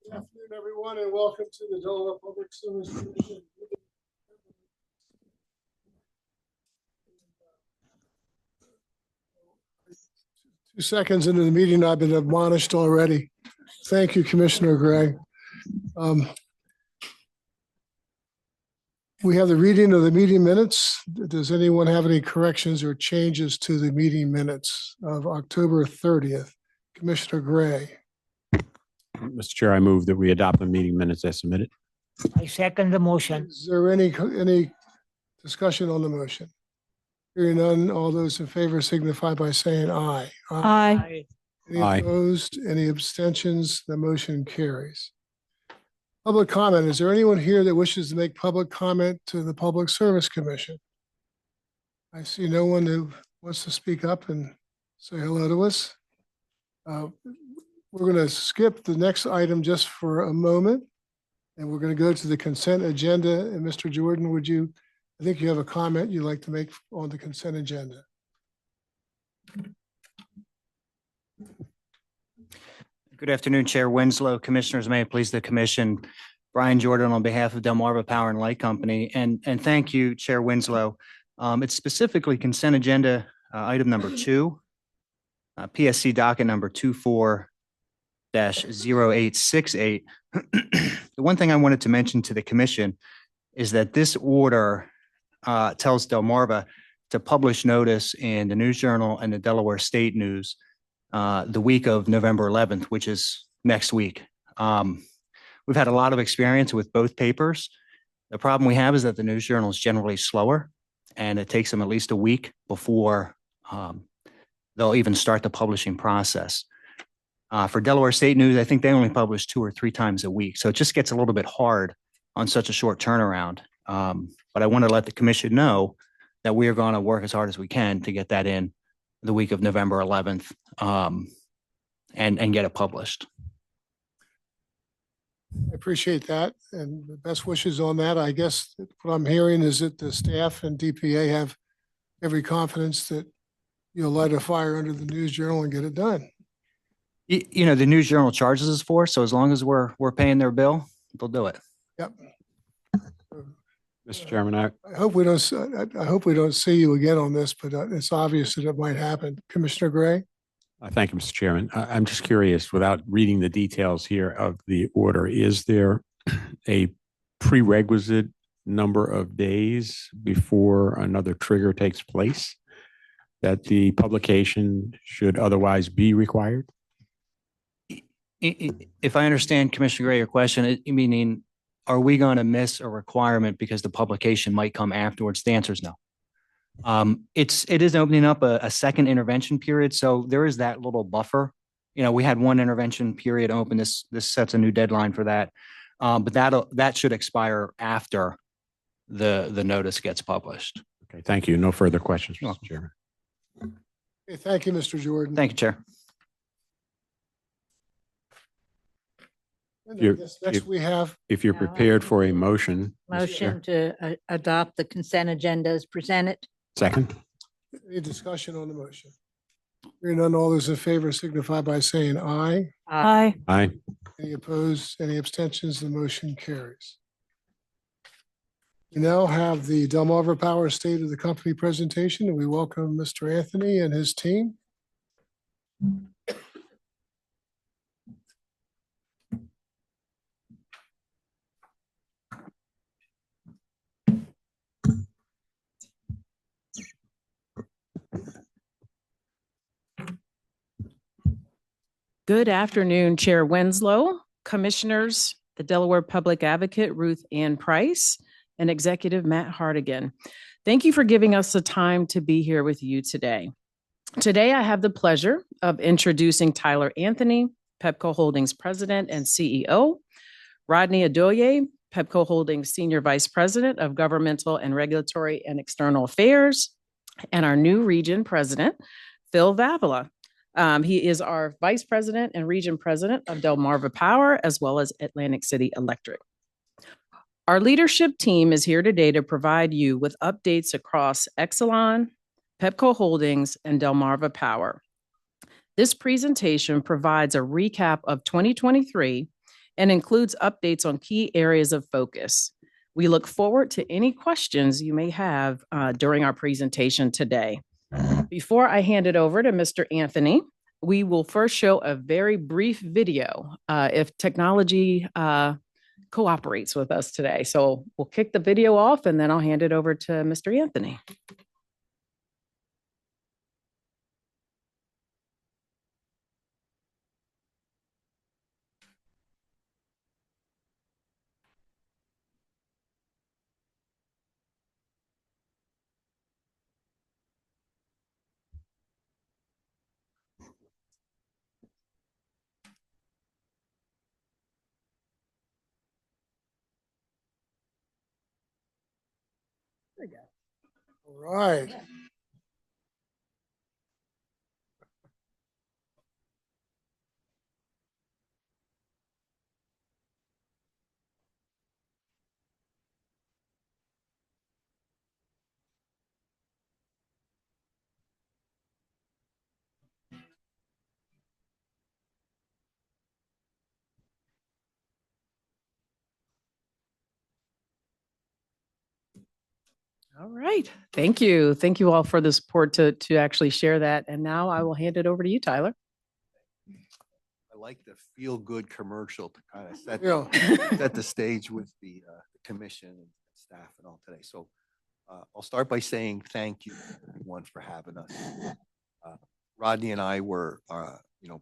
Good afternoon, everyone, and welcome to the Delaware Public Service Commission. 2 seconds into the meeting, I've been admonished already. Thank you, Commissioner Gray. We have the reading of the meeting minutes. Does anyone have any corrections or changes to the meeting minutes of October 30th? Commissioner Gray. Mr. Chair, I move that we adopt the meeting minutes as submitted. I second the motion. Is there any discussion on the motion? Hearing none, all those in favor signify by saying aye. Aye. Any Aye. opposed? Any abstentions? The motion carries. Public comment. Is there anyone here that wishes to make public comment to the Public Service Commission? I see no one who wants to speak up and say hello to us. We're going to skip the next item just for a moment, and we're going to go to the consent agenda. And Mr. Jordan, I think you have a comment you'd like to make on the consent agenda. Good afternoon, Chair Winslow, Commissioners. May it please the Commission. Brian Jordan on behalf of Delmarva Power and Light Company. And thank you, Chair Winslow. It's specifically consent agenda item number 2, PSC docket number 24-0868. The one thing I wanted to mention to the Commission is that this order tells Delmarva to publish notice in the News Journal and the Delaware State News the week of November 11th, which is next week. We've had a lot of experience with both papers. The problem we have is that the News Journal is generally slower, and it takes them at least a week before they'll even start the publishing process. For Delaware State News, I think they only publish 2 or 3 times a week. So it just gets a little bit hard on such a short turnaround. But I want to let the Commission know that we are going to work as hard as we can to get that in the week of November 11th and get it published. I appreciate that, and the best wishes on that. I guess what I'm hearing is that the staff and DPA have every confidence that you'll light a fire under the News Journal and get it done. You know, the News Journal charges us for, so as long as we're paying their bill, they'll do it. Yep. Mr. Chairman, I hope we don't see you again on this, but it's obvious that it might happen. Commissioner Gray? thank you, Mr. Chairman. I'm just curious, without reading the details here of the order, is there a prerequisite number of days before another trigger takes place that the publication should otherwise be required? If I understand Commissioner Gray, your question, meaning, are we going to miss a requirement because the publication might come afterwards? The answer is no. It is opening up a second intervention period, so there is that little buffer. You know, we had one intervention period open. This sets a new deadline for that, but that should expire after the notice gets published. Okay, thank you. No further questions, Mr. Chairman. Okay, thank you, Mr. Jordan. Thank you, Chair. Next we have. If you're prepared for a motion. Motion to adopt the consent agenda as presented. Second. Any discussion on the motion? Hearing none, all those in favor signify by saying aye. Aye. Aye. Any opposed? Any abstentions? The motion carries. We now have the Delmarva Power State of the Company presentation, and we welcome Mr. Anthony and his team. Good afternoon, Chair Winslow, Commissioners, the Delaware Public Advocate Ruth Ann Price, and Executive Matt Hartigan. Thank you for giving us the time to be here with you today. Today, I have the pleasure of introducing Tyler Anthony, Pepco Holdings President and CEO, Rodney Adoye, Pepco Holdings Senior Vice President of Governmental and Regulatory and External Affairs, and our new Region President, Phil Vavala. He is our Vice President and Region President of Delmarva Power, as well as Atlantic City Electric. Our leadership team is here today to provide you with updates across Exelon, Pepco Holdings, and Delmarva Power. This presentation provides a recap of 2023 and includes updates on key areas of focus. We look forward to any questions you may have during our presentation today. Before I hand it over to Mr. Anthony, we will first show a very brief video if technology cooperates with us today. So we'll kick the video off and then I'll hand it over to Mr. Anthony. All right. All right. Thank you. Thank you all for the support to actually share that. And now I will hand it over to you, Tyler. I like the feel-good commercial to kind of Yeah. set the stage with the commission and staff and all today. So I'll start by saying thank you, everyone, for having us. Rodney and I were,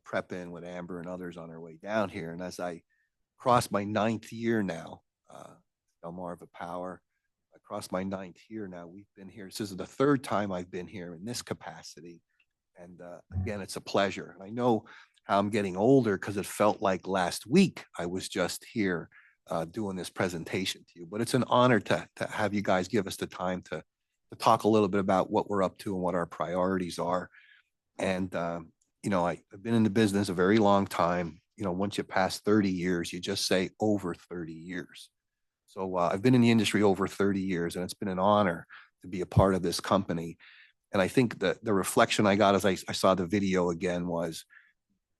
prepping with Amber and others on our way down here. And as I cross my 9th year now, Delmarva Power, across my 9th year now, we've been here. This is the 3rd time I've been here in this capacity. And again, it's a pleasure. And I know how I'm getting older because it felt like last week I was just here doing this presentation to you. But it's an honor to have you guys give us the time to talk a little bit about what we're up to and what our priorities are. And, I've been in the business a very long time. Once you pass 30 years, you just say over 30 years. So I've been in the industry over 30 years, and it's been an honor to be a part of this company. And I think that the reflection I got as I saw the video again was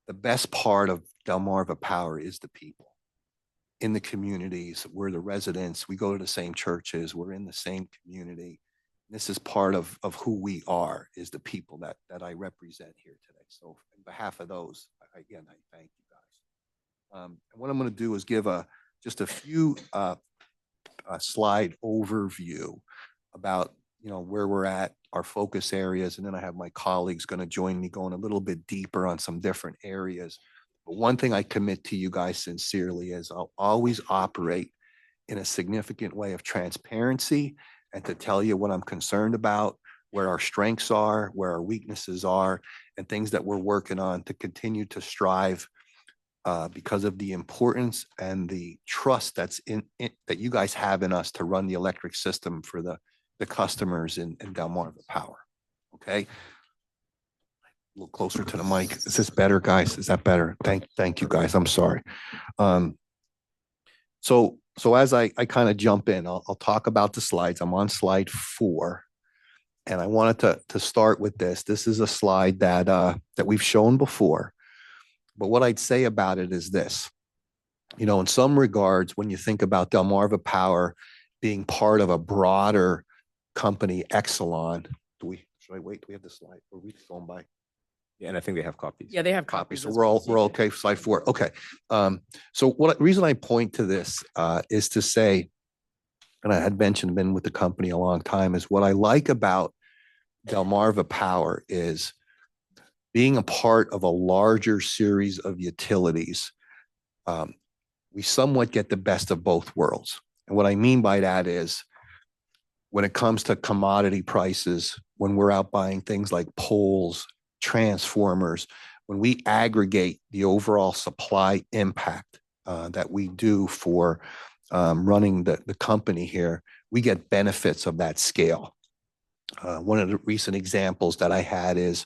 the best part of Delmarva Power is the people in the communities. We're the residents. We go to the same churches. We're in the same community. This is part of who we are, is the people that I represent here today. So on behalf of those, again, I thank you guys. And what I'm going to do is give just a few slide overview about where we're at, our focus areas, and then I have my colleagues going to join me going a little bit deeper on some different areas. But one thing I commit to you guys sincerely is I'll always operate in a significant way of transparency and to tell you what I'm concerned about, where our strengths are, where our weaknesses are, and things that we're working on to continue to strive because of the importance and the trust that's that you guys have in us to run the electric system for the customers in Delmarva Power. Okay. A little closer to the mic. Is this better, guys? Is that better? Thank you, guys. I'm sorry. So as I kind of jump in, I'll talk about the slides. I'm on slide 4. And I wanted to start with this. This is a slide that we've shown before. But what I'd say about it is this. In some regards, when you think about Delmarva Power being part of a broader company, Exelon, should I wait? Do we have the slide? Or are we going by? Yeah, and I think they have copies. Yeah, they have Copies. copies. So as we're well. all okay. Slide 4. Okay. So the reason I point to this is to say, and I had mentioned, been with the company a long time, is what I like about Delmarva Power is being a part of a larger series of utilities. We somewhat get the best of both worlds. And what I mean by that is when it comes to commodity prices, when we're out buying things like poles, transformers, when we aggregate the overall supply impact that we do for running the company here, we get benefits of that scale. One of the recent examples that I had is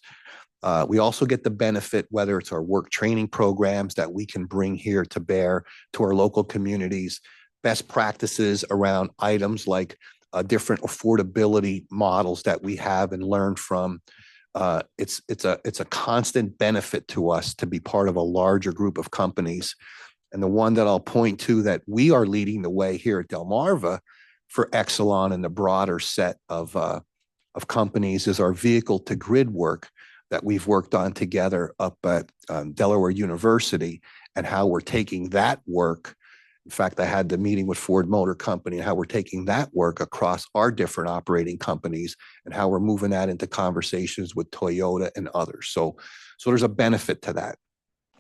we also get the benefit, whether it's our work training programs that we can bring here to bear to our local communities, best practices around items like different affordability models that we have and learn from. It's a constant benefit to us to be part of a larger group of companies. And the one that I'll point to that we are leading the way here at Delmarva for Exelon and the broader set of companies is our vehicle to grid work that we've worked on together up at Delaware University, and how we're taking that work. In fact, I had the meeting with Ford Motor Company and how we're taking that work across our different operating companies and how we're moving that into conversations with Toyota and others. So there's a benefit to that.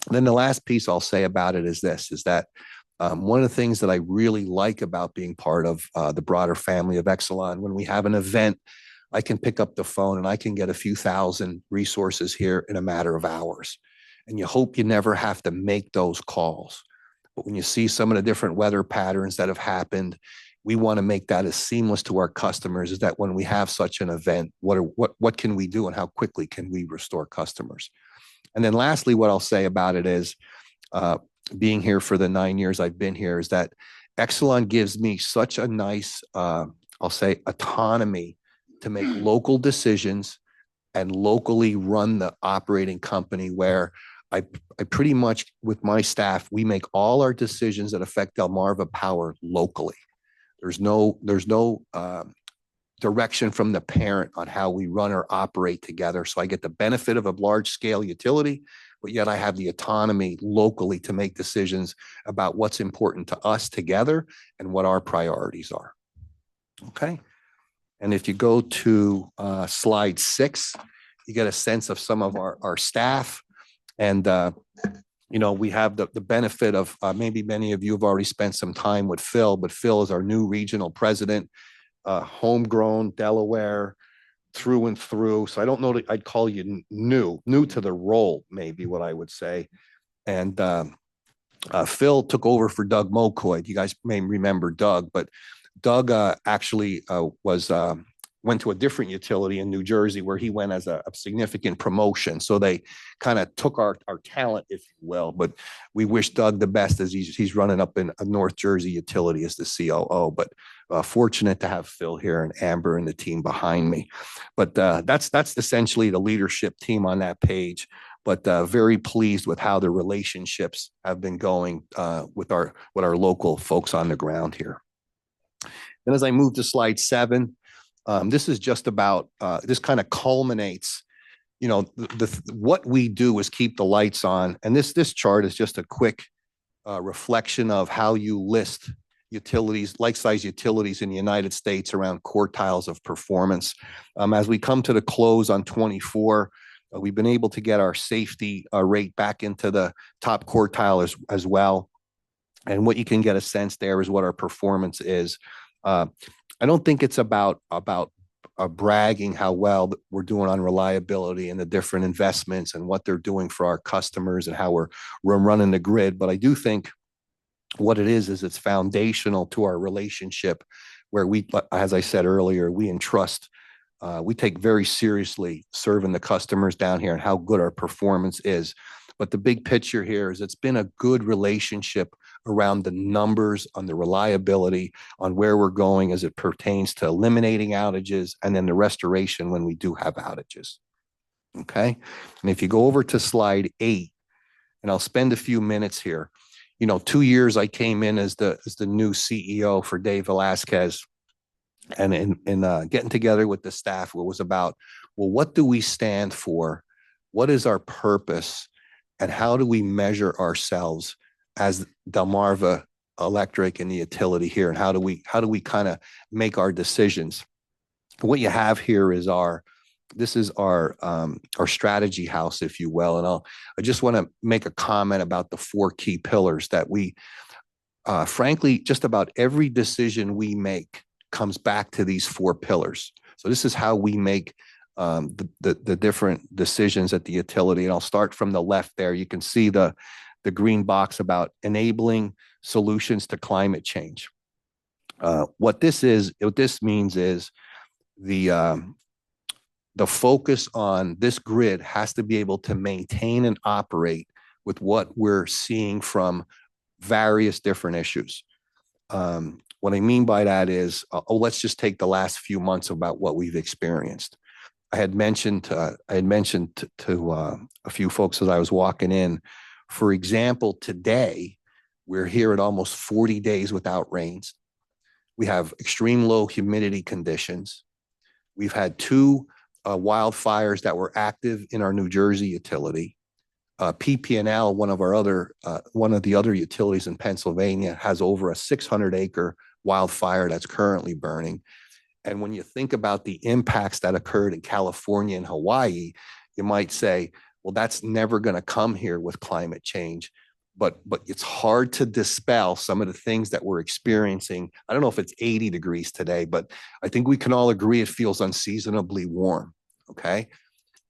And then the last piece I'll say about it is this, is that one of the things that I really like about being part of the broader family of Exelon, when we have an event, I can pick up the phone and I can get a few thousand resources here in a matter of hours. And you hope you never have to make those calls. But when you see some of the different weather patterns that have happened, we want to make that as seamless to our customers, is that when we have such an event, what can we do and how quickly can we restore customers? And then lastly, what I'll say about it is, being here for the 9 years I've been here, is that Exelon gives me such a nice, I'll say, autonomy to make local decisions and locally run the operating company, where I pretty much, with my staff, we make all our decisions that affect Delmarva Power locally. There's no direction from the parent on how we run or operate together. So I get the benefit of a large scale utility, but yet I have the autonomy locally to make decisions about what's important to us together and what our priorities are. Okay. And if you go to slide 6, you get a sense of some of our staff. And, we have the benefit of maybe many of you have already spent some time with Phil, but Phil is our new regional president, homegrown Delaware through and through. So I don't know that I'd call you new to the role, maybe what I would say. And Phil took over for Doug Mocoy. You guys may remember Doug, but Doug actually went to a different utility in New Jersey, where he went as a significant promotion. So they kind of took our talent, if you will. But we wish Doug the best, as he's running up in a North Jersey utility as the COO. But fortunate to have Phil here and Amber and the team behind me. But that's essentially the leadership team on that page. But very pleased with how the relationships have been going with our local folks on the ground here. Then as I move to slide 7, this is just about, this kind of culminates, what we do is keep the lights on. And this chart is just a quick reflection of how you list utilities, like-size utilities in the United States around quartiles of performance. As we come to the close on 24, we've been able to get our safety rate back into the top quartile as well. And what you can get a sense there is what our performance is. I don't think it's about bragging how well we're doing on reliability and the different investments and what they're doing for our customers and how we're running the grid. But I do think what it is it's foundational to our relationship, where we, as I said earlier, we entrust, we take very seriously serving the customers down here and how good our performance is. But the big picture here is it's been a good relationship around the numbers, on the reliability, on where we're going as it pertains to eliminating outages, and then the restoration when we do have outages. Okay. And if you go over to slide 8, and I'll spend a few minutes here. 2 years I came in as the new CEO for Dave Velasquez, and in getting together with the staff, it was about, well, what do we stand for? What is our purpose? And how do we measure ourselves as Delmarva Electric and the utility here? And how do we kind of make our decisions? What you have here is our strategy house, if you will. And I just want to make a comment about the 4 key pillars that we, frankly, just about every decision we make comes back to these 4 pillars. So this is how we make the different decisions at the utility. And I'll start from the left there. You can see the green box about enabling solutions to climate change. What this means is the focus on this grid has to be able to maintain and operate with what we're seeing from various different issues. What I mean by that is, let's just take the last few months about what we've experienced. I had mentioned to a few folks as I was walking in, for example, today, We're here at almost 40 days without rains. We have extreme low humidity conditions. We've had two wildfires that were active in our New Jersey utility. PP&L, one of the other utilities in Pennsylvania, has over a 600-acre wildfire that's currently burning. And when you think about the impacts that occurred in California and Hawaii, you might say, well, that's never going to come here with climate change. But it's hard to dispel some of the things that we're experiencing. I don't know if it's 80 degrees today, but I think we can all agree it feels unseasonably warm. Okay.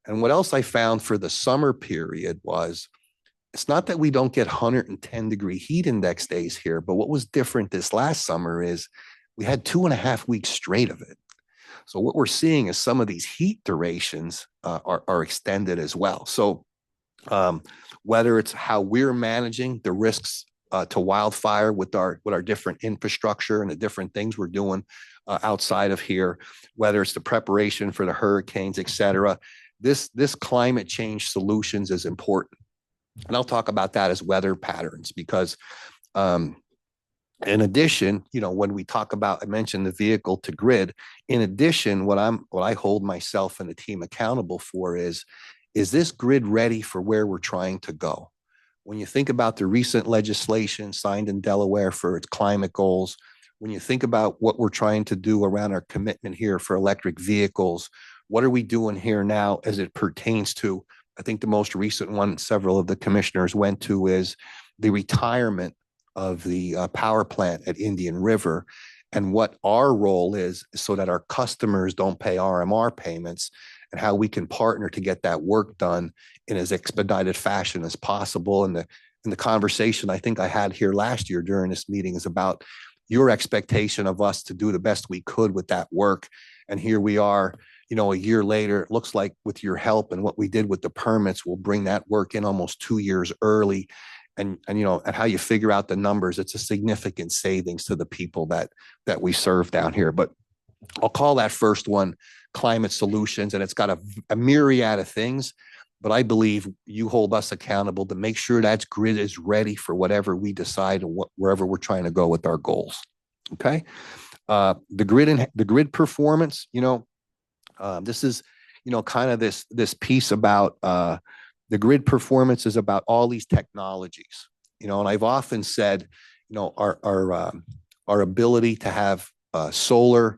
And what else I found for the summer period was, it's not that we don't get 110-degree heat index days here, but what was different this last summer is we had 2.5 weeks straight of it. So what we're seeing is some of these heat durations are extended as well. So whether it's how we're managing the risks to wildfire with our different infrastructure and the different things we're doing outside of here, whether it's the preparation for the hurricanes, et cetera, this climate change solutions is important. And I'll talk about that as weather patterns, because in addition, when we talk about, I mentioned the vehicle to grid, in addition, what I hold myself and the team accountable for is this grid ready for where we're trying to go? When you think about the recent legislation signed in Delaware for its climate goals, when you think about what we're trying to do around our commitment here for electric vehicles, what are we doing here now as it pertains to, I think the most recent one several of the commissioners went to is the retirement of the power plant at Indian River, and what our role is so that our customers don't pay RMR payments, and how we can partner to get that work done in as expedited fashion as possible. And the conversation I think I had here last year during this meeting is about your expectation of us to do the best we could with that work. And here we are, a year later. It looks like with your help and what we did with the permits, we'll bring that work in almost 2 years early. And how you figure out the numbers, it's a significant savings to the people that we serve down here. But I'll call that first one climate solutions, and it's got a myriad of things, but I believe you hold us accountable to make sure that grid is ready for whatever we decide and wherever we're trying to go with our goals. Okay. The grid performance, this is, kind of this piece about, the grid performance is about all these technologies, and I've often said, our ability to have solar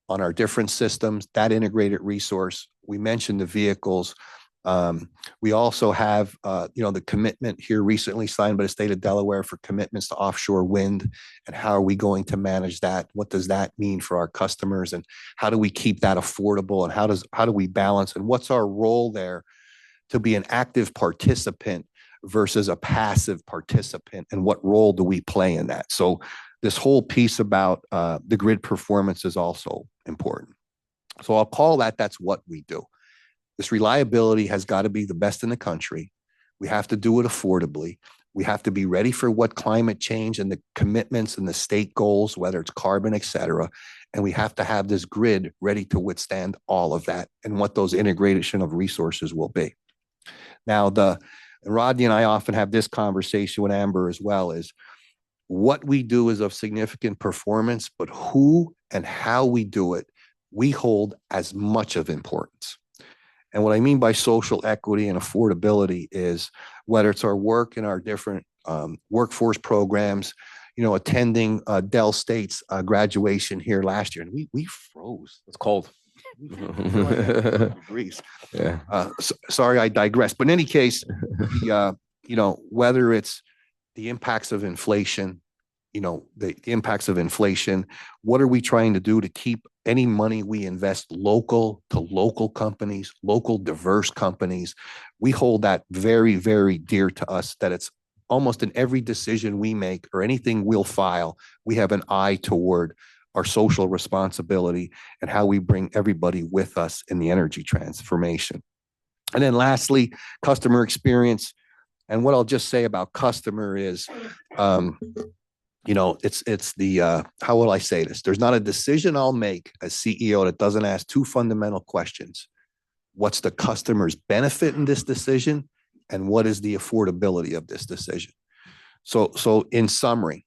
on our different systems, that integrated resource. We mentioned the vehicles. We also have, the commitment here recently signed by the state of Delaware for commitments to offshore wind, and how are we going to manage that? What does that mean for our customers, and how do we keep that affordable, and how do we balance, and what's our role there to be an active participant versus a passive participant, and what role do we play in that? So this whole piece about the grid performance is also important. So I'll call that's what we do. This reliability has got to be the best in the country. We have to do it affordably. We have to be ready for what climate change and the commitments and the state goals, whether it's carbon, et cetera. And we have to have this grid ready to withstand all of that and what those integration of resources will be. Now, Rodney and I often have this conversation with Amber as well, is what we do is of significant performance, but who and how we do it, we hold as much of importance. And what I mean by social equity and affordability is whether it's our work in our different workforce programs, attending Dell State's graduation here last year, and we froze. It's cold. Degrees. Yeah. Sorry, I digress. But in any case, whether it's the impacts of inflation, the impacts of inflation, what are we trying to do to keep any money we invest local to local companies, local diverse companies? We hold that very, very dear to us, that it's almost in every decision we make or anything we'll file, we have an eye toward our social responsibility and how we bring everybody with us in the energy transformation. And then lastly, customer experience. And what I'll just say about customer is, it's the, how will I say this? There's not a decision I'll make as CEO that doesn't ask two fundamental questions. What's the customer's benefit in this decision? And what is the affordability of this decision? So in summary,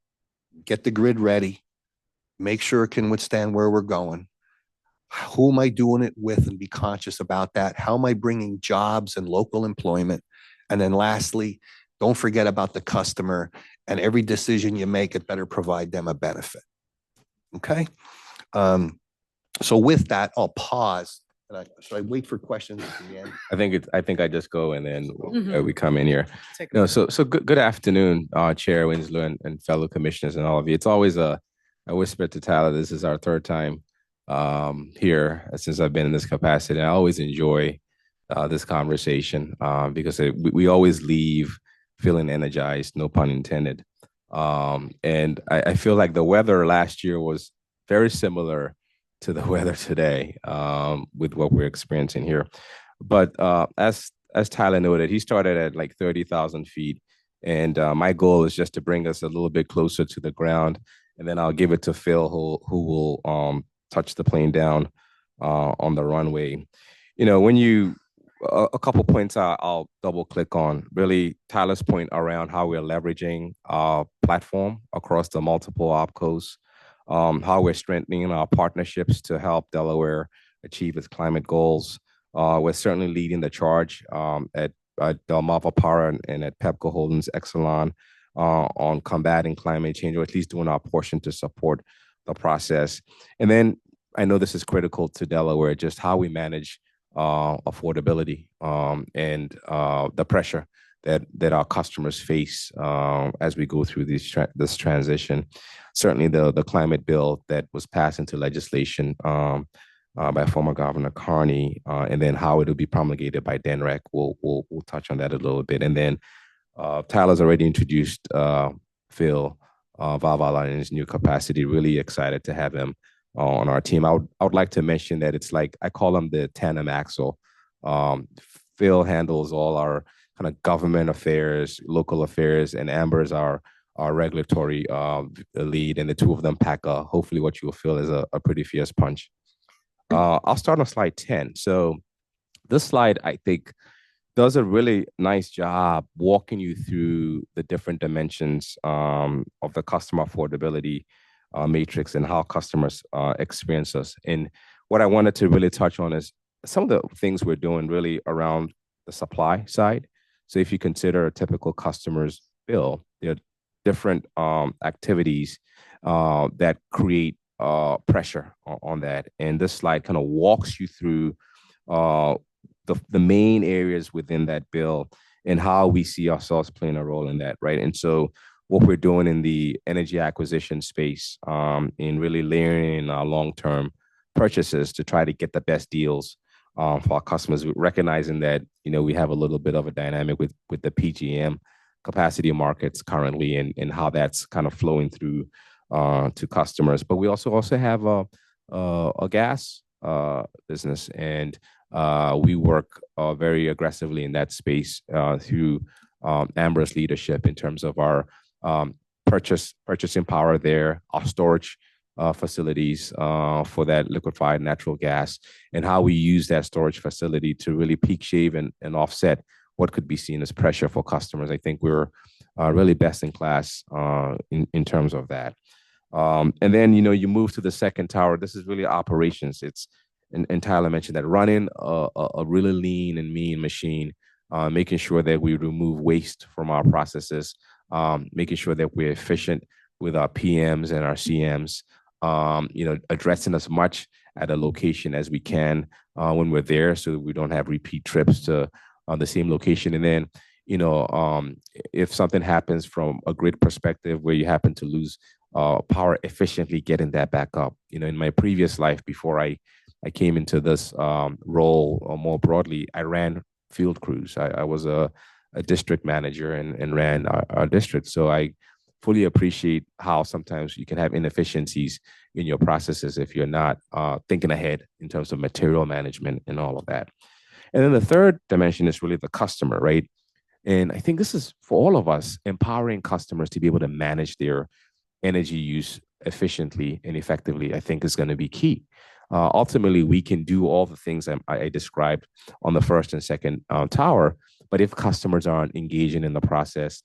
get the grid ready, make sure it can withstand where we're going. Who am I doing it with, and be conscious about that? How am I bringing jobs and local employment? And then lastly, don't forget about the customer, and every decision you make, it better provide them a benefit. Okay. So with that, I'll pause. Should I wait for questions at the end? I think I just go and then Mhm. we come in here. Take a No, break. so good afternoon, Chair Winslow and fellow commissioners and all of you. It's always I whispered to Tyler, this is our third time here since I've been in this capacity. And I always enjoy this conversation because we always leave feeling energized, no pun intended. And I feel like the weather last year was very similar to the weather today with what we're experiencing here. But as Tyler noted, he started at like 30,000 feet. And my goal is just to bring us a little bit closer to the ground. And then I'll give it to Phil, who will touch the plane down on the runway. You know, when you, a couple points I'll double click on. Really, Tyler's point around how we're leveraging our platform across the multiple opcos, how we're strengthening our partnerships to help Delaware achieve its climate goals. We're certainly leading the charge at Delmarva Power and at Pepco Holdings Exelon on combating climate change, or at least doing our portion to support the process. And then I know this is critical to Delaware, just how we manage affordability and the pressure that our customers face as we go through this transition. Certainly, the climate bill that was passed into legislation by former Governor Carney, and then how it will be promulgated by DENREC. We'll touch on that a little bit, and then Tyler's already introduced Phil Vavala in his new capacity. Really excited to have him on our team. I would like to mention that it's like I call him the tandem axle. Phil handles all our kind of government affairs, local affairs, and Amber is our regulatory lead, and the two of them pack hopefully what you will feel is a pretty fierce punch. I'll start on slide 10. So this slide, I think, does a really nice job walking you through the different dimensions of the customer affordability matrix and how customers experience us. And what I wanted to really touch on is some of the things we're doing really around the supply side. So if you consider a typical customer's bill, there are different activities that create pressure on that. And this slide kind of walks you through the main areas within that bill and how we see ourselves playing a role in that, right? And so what we're doing in the energy acquisition space in really layering in our long-term purchases to try to get the best deals for our customers, recognizing that, you know, we have a little bit of a dynamic with the PGM capacity markets currently and how that's kind of flowing through to customers. But we also have a gas business, and we work very aggressively in that space through Amber's leadership in terms of our purchasing power there, our storage facilities for that liquefied natural gas, and how we use that storage facility to really peak shave and offset what could be seen as pressure for customers. I think we're really best in class in terms of that. And then, you know, you move to the second tower. This is really operations. And Tyler mentioned that running a really lean and mean machine, making sure that we remove waste from our processes, making sure that we're efficient with our PMs and our CMs, you know, addressing as much at a location as we can when we're there so that we don't have repeat trips to the same location. And then, you know, if something happens from a grid perspective where you happen to lose power, efficiently getting that back up. You know, in my previous life, before I came into this role more broadly, I ran field crews. I was a district manager and ran our district. So I fully appreciate how sometimes you can have inefficiencies in your processes if you're not thinking ahead in terms of material management and all of that. And then the third dimension is really the customer, right? And I think this is for all of us, empowering customers to be able to manage their energy use efficiently and effectively, I think is going to be key. Ultimately, we can do all the things I described on the first and second tower, but if customers aren't engaging in the process,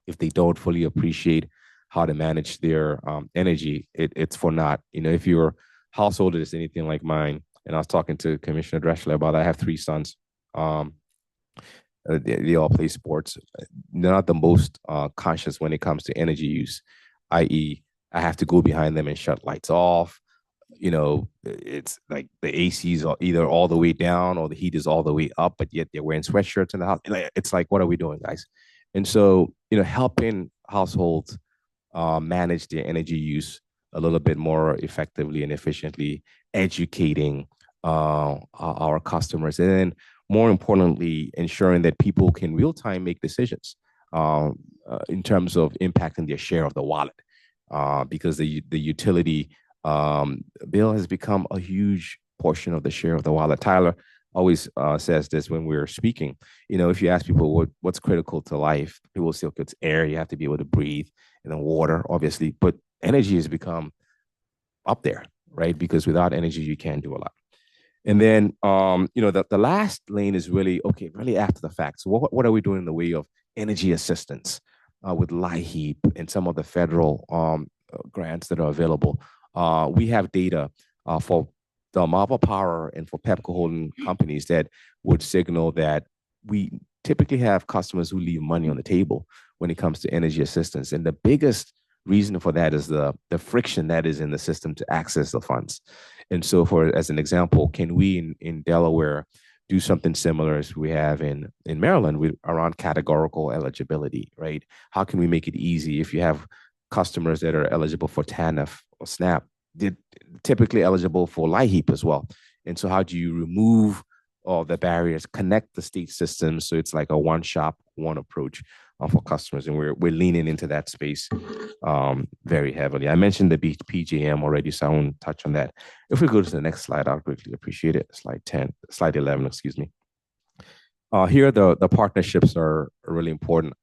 if they don't fully appreciate how to manage their energy, it's for naught. You know, if your household is anything like mine, and I was talking to Commissioner Dressler about, I have 3 sons. They all play sports. They're not the most conscious when it comes to energy use, i.e., I have to go behind them and shut lights off. You know, it's like the ACs are either all the way down or the heat is all the way up, but yet they're wearing sweatshirts in the house. It's like, what are we doing, guys? And so, you know, helping households manage their energy use a little bit more effectively and efficiently, educating our customers, and then more importantly, ensuring that people can real time make decisions in terms of impacting their share of the wallet, because the utility bill has become a huge portion of the share of the wallet. Tyler always says this when we're speaking. You know, if you ask people what's critical to life, people will say, okay, it's air. You have to be able to breathe, and then water, obviously. But energy has become up there, right? Because without energy, you can't do a lot. And then, you know, the last lane is really, okay, really after the fact. So what are we doing in the way of energy assistance with LIHEAP and some of the federal grants that are available? We have data for Delmarva Power and for Pepco Holding companies that would signal that we typically have customers who leave money on the table when it comes to energy assistance. And the biggest reason for that is the friction that is in the system to access the funds. And so as an example, can we in Delaware do something similar as we have in Maryland around categorical eligibility, right? How can we make it easy if you have customers that are eligible for TANF or SNAP? They're typically eligible for LIHEAP as well. And so how do you remove all the barriers, connect the state systems so it's like a one shop, one approach for customers? And we're leaning into that space very heavily. I mentioned the PJM already, so I won't touch on that. If we go to the next slide, I'll greatly appreciate it. Slide 11, excuse me. Here, the partnerships are really important.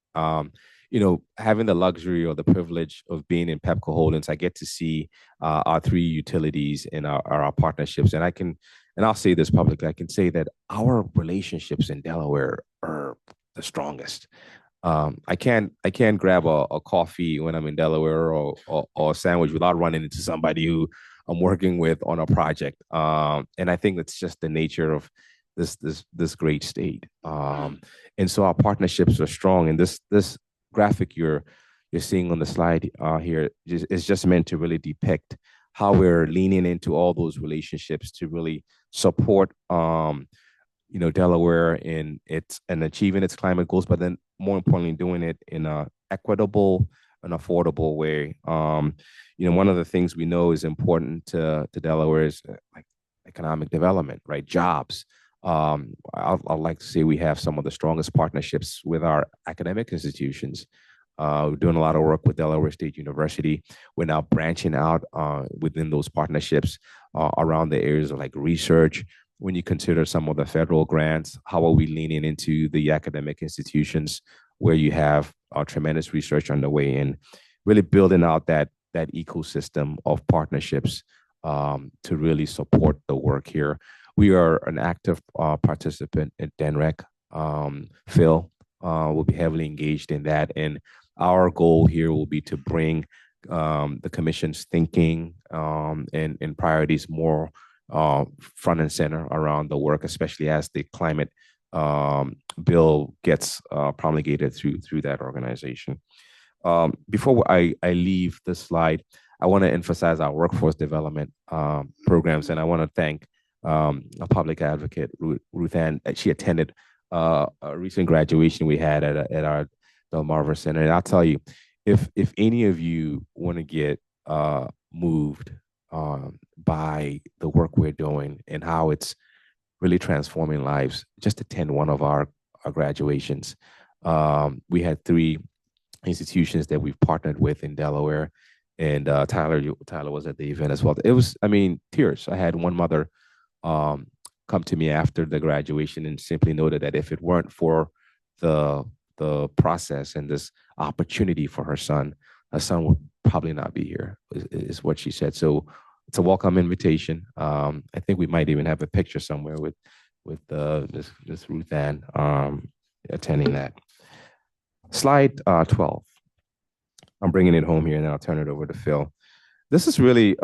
You know, having the luxury or the privilege of being in Pepco Holdings, I get to see our 3 utilities and our partnerships. And I'll say this publicly, I can say that our relationships in Delaware are the strongest. I can't grab a coffee when I'm in Delaware or a sandwich without running into somebody who I'm working with on a project. And I think that's just the nature of this great state. And so our partnerships are strong. And this graphic you're seeing on the slide here is just meant to really depict how we're leaning into all those relationships to really support you know, Delaware in achieving its climate goals, but then more importantly, doing it in a equitable and affordable way. You know, one of the things we know is important to Delaware is like economic development, right? Jobs. I'd like to say we have some of the strongest partnerships with our academic institutions. We're doing a lot of work with Delaware State University. We're now branching out within those partnerships around the areas of like research. When you consider some of the federal grants, how are we leaning into the academic institutions where you have tremendous research underway, and really building out that ecosystem of partnerships to really support the work here. We are an active participant in DENREC. Phil will be heavily engaged in that. And our goal here will be to bring the commission's thinking and priorities more front and center around the work, especially as the climate bill gets promulgated through that organization. Before I leave this slide, I want to emphasize our workforce development programs, and I want to thank a public advocate, Ruth Ann. She attended a recent graduation we had at our Delmarva Center, and I'll tell you, if any of you want to get moved by the work we're doing and how it's really transforming lives, just attend one of our graduations. We had 3 institutions that we've partnered with in Delaware, and Tyler was at the event as well. It was, I mean, tears. I had one mother come to me after the graduation and simply noted that if it weren't for the process and this opportunity for her son would probably not be here, is what she said. So it's a welcome invitation. I think we might even have a picture somewhere with this Ruth Ann attending that. Slide 12. I'm bringing it home here and then I'll turn it over to Phil. This is really,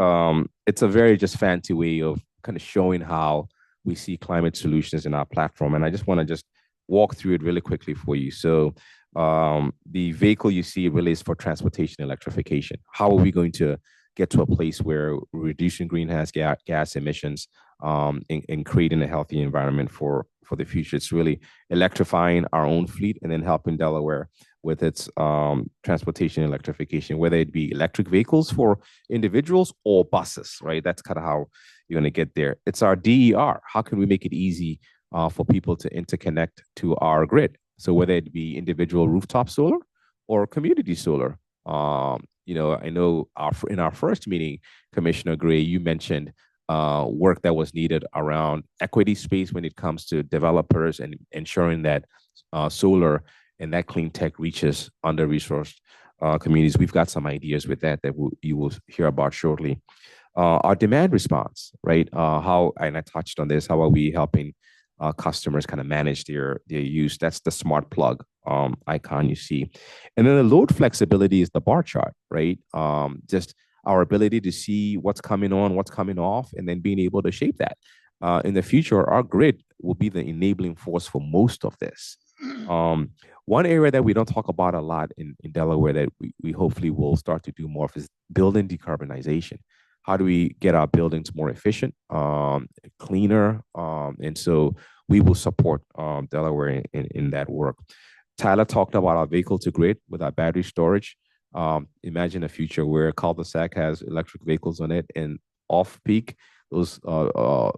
it's a very just fancy way of kind of showing how we see climate solutions in our platform. And I just want to just walk through it really quickly for you. So the vehicle you see really is for transportation electrification. How are we going to get to a place where we're reducing greenhouse gas emissions and creating a healthy environment for the future? It's really electrifying our own fleet and then helping Delaware with its transportation electrification, whether it be electric vehicles for individuals or buses, right? That's kind of how you're going to get there. It's our DER. How can we make it easy for people to interconnect to our grid? So whether it be individual rooftop solar or community solar. I know in our first meeting, Commissioner Gray, you mentioned work that was needed around equity space when it comes to developers and ensuring that solar and that clean tech reaches under-resourced communities. We've got some ideas with that you will hear about shortly. Our demand response, right? And I touched on this, how are we helping customers kind of manage their use? That's the smart plug icon you see. And then the load flexibility is the bar chart, right? Just our ability to see what's coming on, what's coming off, and then being able to shape that. In the future, our grid will be the enabling force for most of this. One area that we don't talk about a lot in Delaware that we hopefully will start to do more of is building decarbonization. How do we get our buildings more efficient, cleaner? And so we will support Delaware in that work. Tyler talked about our vehicle to grid with our battery storage. Imagine a future where a cul-de-sac has electric vehicles on it, and off peak, those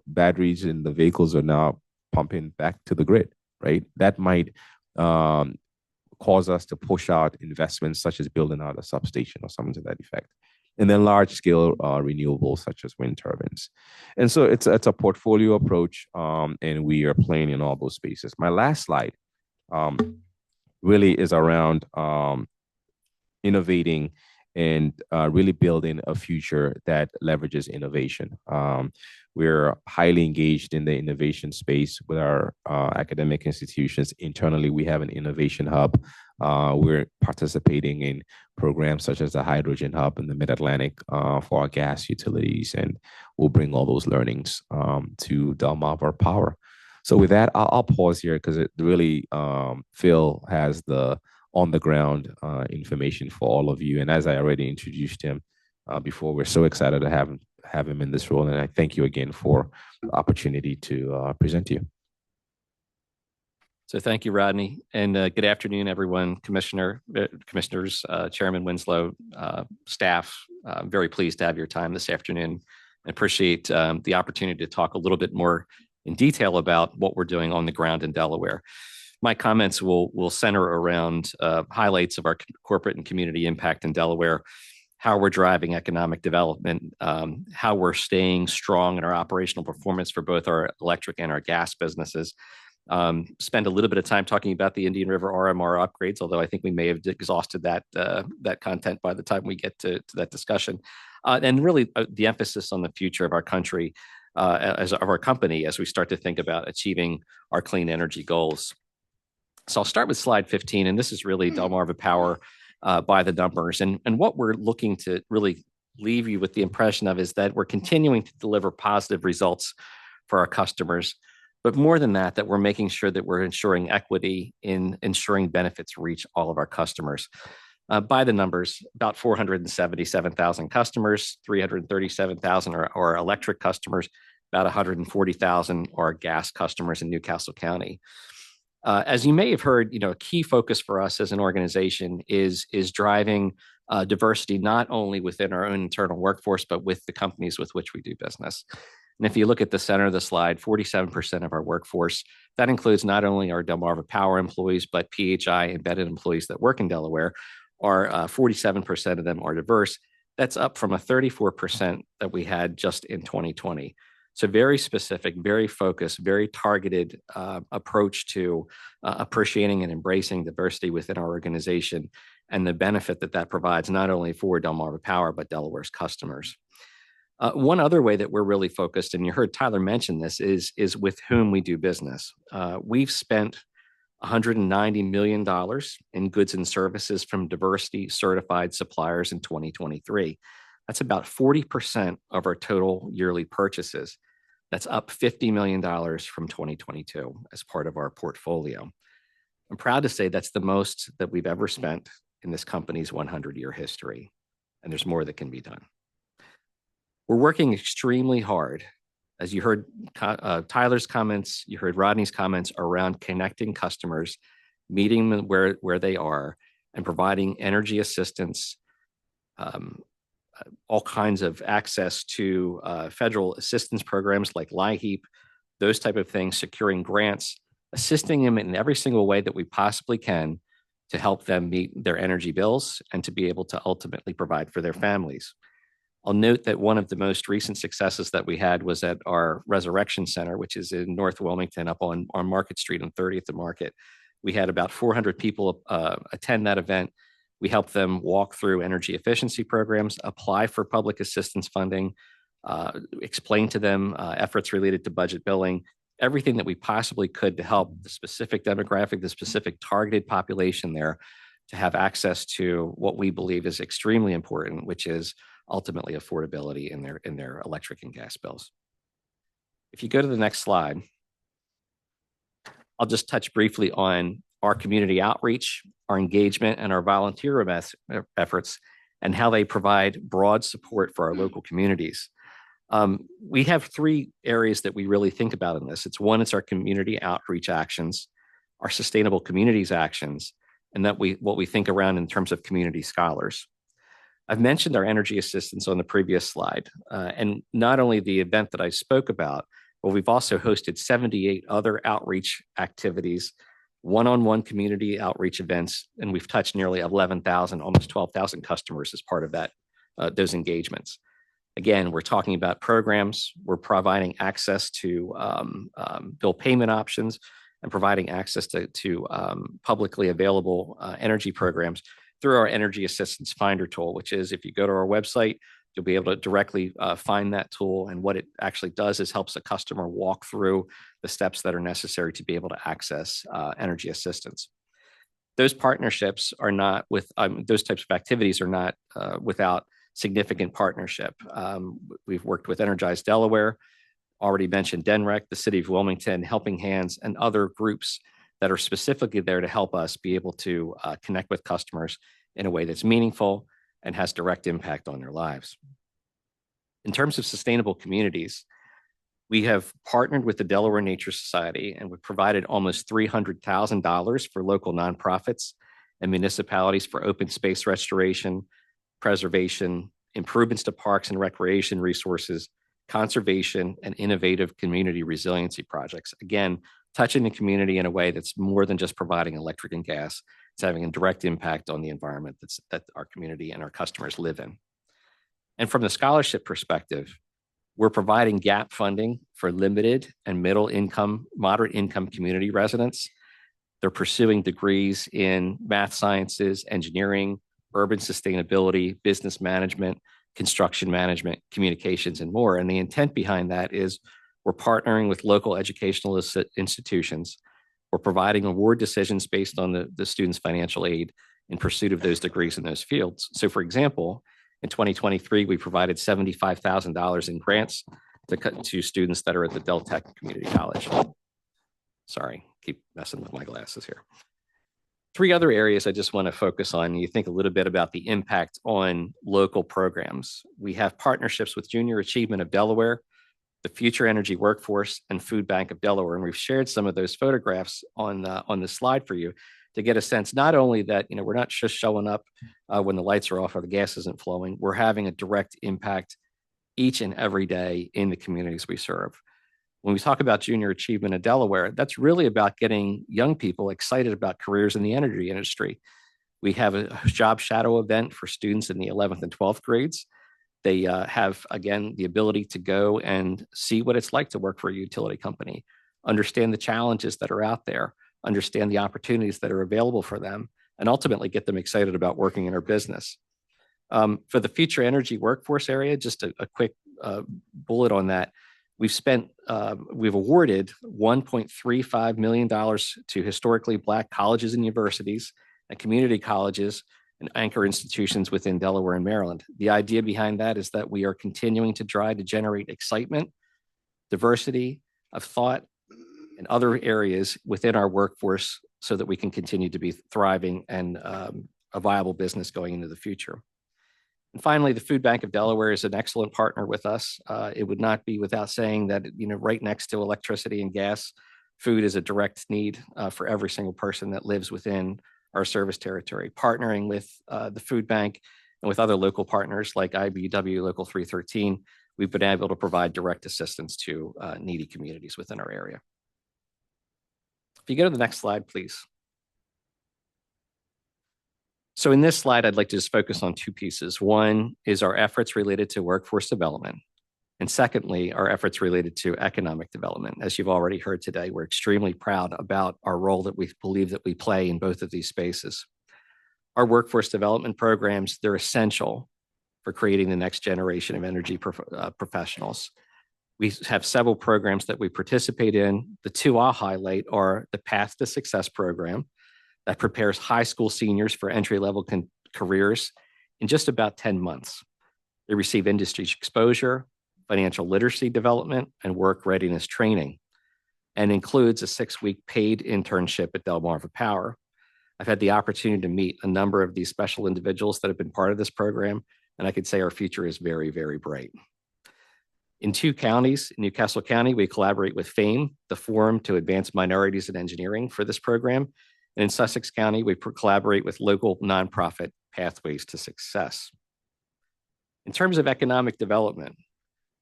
batteries in the vehicles are now pumping back to the grid, right? That might cause us to push out investments such as building out a substation or something to that effect. And then large scale renewables such as wind turbines. And so it's a portfolio approach, and we are playing in all those spaces. My last slide really is around innovating and really building a future that leverages innovation. We're highly engaged in the innovation space with our academic institutions. Internally, we have an innovation hub. We're participating in programs such as the Hydrogen Hub in the Mid-Atlantic for our gas utilities, and we'll bring all those learnings to Delmarva Power. So with that, I'll pause here because it really, Phil has the on-the-ground information for all of you. And as I already introduced him before, we're so excited to have him in this role. And I thank you again for the opportunity to present to you. So thank you, Rodney, and good afternoon, everyone. Commissioners, Chairman Winslow, staff. I'm very pleased to have your time this afternoon. I appreciate the opportunity to talk a little bit more in detail about what we're doing on the ground in Delaware. My comments will center around highlights of our corporate and community impact in Delaware, how we're driving economic development, how we're staying strong in our operational performance for both our electric and our gas businesses. Spend a little bit of time talking about the Indian River RMR upgrades, although I think we may have exhausted that content by the time we get to that discussion. And really the emphasis on the future of our country, of our company, as we start to think about achieving our clean energy goals. So I'll start with slide 15, and this is really Delmarva Power by the numbers. And what we're looking to really leave you with the impression of is that we're continuing to deliver positive results for our customers. But more than that we're making sure that we're ensuring equity in ensuring benefits reach all of our customers. By the numbers, about 477,000 customers, 337,000 are electric customers, about 140,000 are gas customers in Newcastle County. As you may have heard, a key focus for us as an organization is driving diversity, not only within our own internal workforce, but with the companies with which we do business. And if you look at the center of the slide, 47% of our workforce, that includes not only our Delmarva Power employees, but PHI embedded employees that work in Delaware, are 47% of them are diverse. That's up from a 34% that we had just in 2020. So very specific, very focused, very targeted approach to appreciating and embracing diversity within our organization and the benefit that provides not only for Delmarva Power, but Delaware's customers. One other way that we're really focused, and you heard Tyler mention this, is with whom we do business. We've spent $190 million in goods and services from diversity certified suppliers in 2023. That's about 40% of our total yearly purchases. That's up $50 million from 2022 as part of our portfolio. I'm proud to say that's the most that we've ever spent in this company's 100-year history, and there's more that can be done. We're working extremely hard. As you heard Tyler's comments, you heard Rodney's comments around connecting customers, meeting them where they are, and providing energy assistance, all kinds of access to federal assistance programs like LIHEAP, those type of things, securing grants, assisting them in every single way that we possibly can to help them meet their energy bills and to be able to ultimately provide for their families. I'll note that one of the most recent successes that we had was at our Resurrection Center, which is in North Wilmington up on Market Street on 30th and Market. We had about 400 people attend that event. We helped them walk through energy efficiency programs, apply for public assistance funding, explain to them efforts related to budget billing, everything that we possibly could to help the specific demographic, the specific targeted population there to have access to what we believe is extremely important, which is ultimately affordability in their electric and gas bills. If you go to the next slide, I'll just touch briefly on our community outreach, our engagement, and our volunteer efforts, and how they provide broad support for our local communities. We have three areas that we really think about in this. It's our community outreach actions, our sustainable communities actions, and what we think around in terms of community scholars. I've mentioned our energy assistance on the previous slide, and not only the event that I spoke about, but we've also hosted 78 other outreach activities, one-on-one community outreach events, and we've touched nearly 11,000, almost 12,000 customers as part of those engagements. Again, we're talking about programs. We're providing access to bill payment options and providing access to publicly available energy programs through our Energy Assistance Finder tool, which is, if you go to our website, you'll be able to directly find that tool. And what it actually does is helps a customer walk through the steps that are necessary to be able to access energy assistance. Those partnerships are not with, those types of activities are not without significant partnership. We've worked with Energize Delaware, already mentioned DENREC, the City of Wilmington, Helping Hands, and other groups that are specifically there to help us be able to connect with customers in a way that's meaningful and has direct impact on their lives. In terms of sustainable communities, we have partnered with the Delaware Nature Society, and we've provided almost $300,000 for local nonprofits and municipalities for open space restoration, preservation, improvements to parks and recreation resources, conservation, and innovative community resiliency projects. Again, touching the community in a way that's more than just providing electric and gas. It's having a direct impact on the environment that our community and our customers live in. And from the scholarship perspective, we're providing gap funding for limited and moderate income community residents. They're pursuing degrees in math sciences, engineering, urban sustainability, business management, construction management, communications, and more. And the intent behind that is we're partnering with local educational institutions. We're providing award decisions based on the student's financial aid in pursuit of those degrees in those fields. So for example, in 2023, we provided $75,000 in grants to students that are at the Del Tech Community College. Sorry, keep messing with my glasses here. Three other areas I just want to focus on. You think a little bit about the impact on local programs. We have partnerships with Junior Achievement of Delaware, the Future Energy Workforce, and Food Bank of Delaware. And we've shared some of those photographs on the slide for you to get a sense, not only that, we're not just showing up when the lights are off or the gas isn't flowing, we're having a direct impact each and every day in the communities we serve. When we talk about Junior Achievement of Delaware, that's really about getting young people excited about careers in the energy industry. We have a job shadow event for students in the 11th and 12th grades. They have, again, the ability to go and see what it's like to work for a utility company, understand the challenges that are out there, understand the opportunities that are available for them, and ultimately get them excited about working in our business. For the Future Energy Workforce area, just a quick bullet on that. we've awarded $1.35 million to historically Black colleges and universities and community colleges and anchor institutions within Delaware and Maryland. The idea behind that is that we are continuing to try to generate excitement, diversity of thought, and other areas within our workforce so that we can continue to be thriving and a viable business going into the future. And finally, the Food Bank of Delaware is an excellent partner with us. It would not be without saying that, right next to electricity and gas, food is a direct need for every single person that lives within our service territory. Partnering with the Food Bank and with other local partners like IBW Local 313, we've been able to provide direct assistance to needy communities within our area. If you go to the next slide, please. So in this slide, I'd like to just focus on two pieces. One is our efforts related to workforce development. And secondly, our efforts related to economic development. As you've already heard today, we're extremely proud about our role that we believe that we play in both of these spaces. Our workforce development programs, they're essential for creating the next generation of energy professionals. We have several programs that we participate in. The two I'll highlight are the Path to Success program that prepares high school seniors for entry-level careers in just about 10 months. They receive industry exposure, financial literacy development, and work readiness training, and includes a 6-week paid internship at Delmarva Power. I've had the opportunity to meet a number of these special individuals that have been part of this program, and I could say our future is very, very bright. In 2 counties, in Newcastle County, we collaborate with FAME, the Forum to Advance Minorities in Engineering, for this program. And in Sussex County, we collaborate with local nonprofit Pathways to Success. In terms of economic development,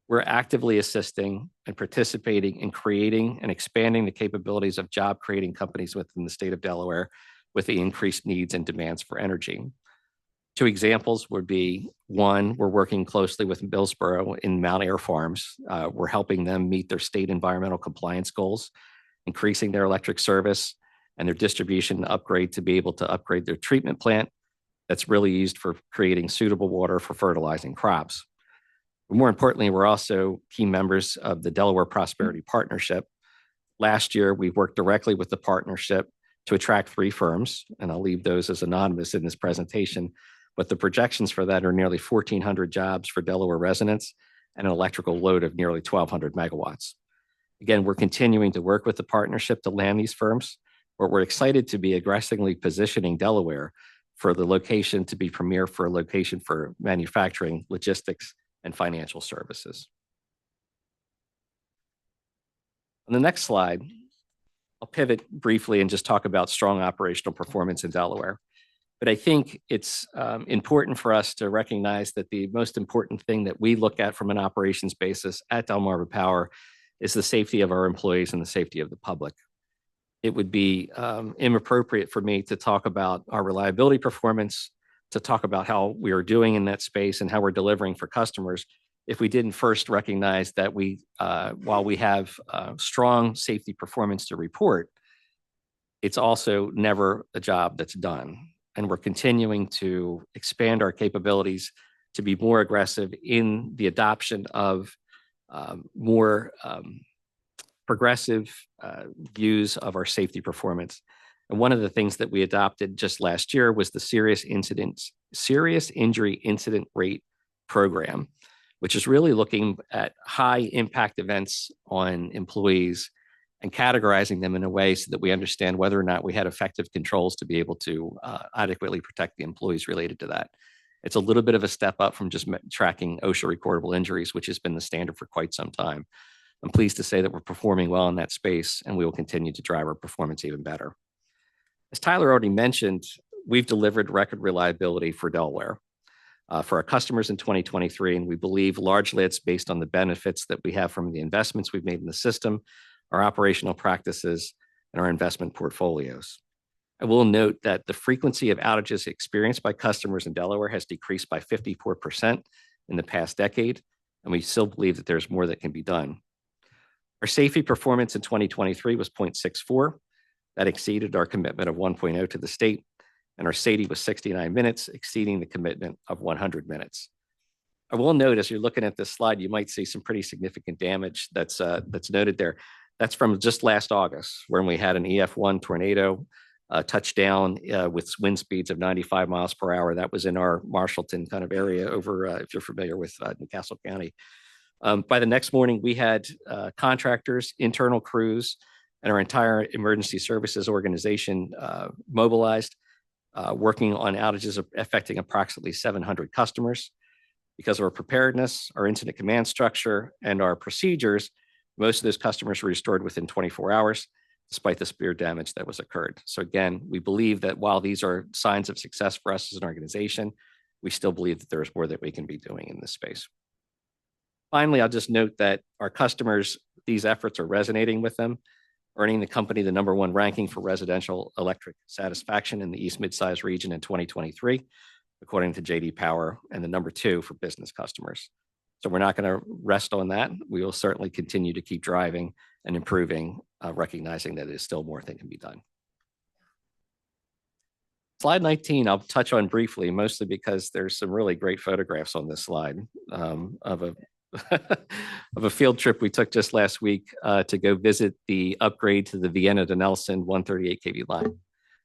we're actively assisting and participating in creating and expanding the capabilities of job-creating companies within the state of Delaware with the increased needs and demands for energy. 2 examples would be, one, we're working closely with Millsboro in Mount Air Farms. We're helping them meet their state environmental compliance goals, increasing their electric service and their distribution upgrade to be able to upgrade their treatment plant that's really used for creating suitable water for fertilizing crops. But more importantly, we're also key members of the Delaware Prosperity Partnership. Last year, we worked directly with the partnership to attract 3 firms, and I'll leave those as anonymous in this presentation, but the projections for that are nearly 1,400 jobs for Delaware residents and an electrical load of nearly 1,200 megawatts. Again, we're continuing to work with the partnership to land these firms, but we're excited to be aggressively positioning Delaware for the location to be premier for a location for manufacturing, logistics, and financial services. On the next slide, I'll pivot briefly and just talk about strong operational performance in Delaware. But I think it's important for us to recognize that the most important thing that we look at from an operations basis at Delmarva Power is the safety of our employees and the safety of the public. It would be inappropriate for me to talk about our reliability performance, to talk about how we are doing in that space and how we're delivering for customers, if we didn't first recognize that while we have strong safety performance to report, it's also never a job that's done. And we're continuing to expand our capabilities to be more aggressive in the adoption of more progressive views of our safety performance. And one of the things that we adopted just last year was the serious injury incident rate program, which is really looking at high impact events on employees and categorizing them in a way so that we understand whether or not we had effective controls to be able to adequately protect the employees related to that. It's a little bit of a step up from just tracking OSHA recordable injuries, which has been the standard for quite some time. I'm pleased to say that we're performing well in that space, and we will continue to drive our performance even better. As Tyler already mentioned, we've delivered record reliability for Delaware for our customers in 2023, and we believe largely it's based on the benefits that we have from the investments we've made in the system, our operational practices, and our investment portfolios. I will note that the frequency of outages experienced by customers in Delaware has decreased by 54% in the past decade, and we still believe that there's more that can be done. Our safety performance in 2023 was 0.64. That exceeded our commitment of 1.0 to the state, and our SAIDI was 69 minutes, exceeding the commitment of 100 minutes. I will note as you're looking at this slide, you might see some pretty significant damage that's noted there. That's from just last August when we had an EF1 tornado touchdown with wind speeds of 95 miles per hour. That was in our Marshallton kind of area over, if you're familiar with Newcastle County. By the next morning, we had contractors, internal crews, and our entire emergency services organization mobilized, working on outages affecting approximately 700 customers. Because of our preparedness, our incident command structure, and our procedures, most of those customers were restored within 24 hours, despite the severe damage that was occurred. So again, we believe that while these are signs of success for us as an organization, we still believe that there's more that we can be doing in this space. Finally, I'll just note that our customers, these efforts are resonating with them, earning the company the #1 ranking for residential electric satisfaction in the East Mid-Size region in 2023. According to JD Power, and the #2 for business customers. So we're not going to rest on that. We will certainly continue to keep driving and improving, recognizing that there's still more that can be done. Slide 19, I'll touch on briefly, mostly because there's some really great photographs on this slide of a of a field trip we took just last week to go visit the upgrade to the Vienna to Nelson 138 kV line.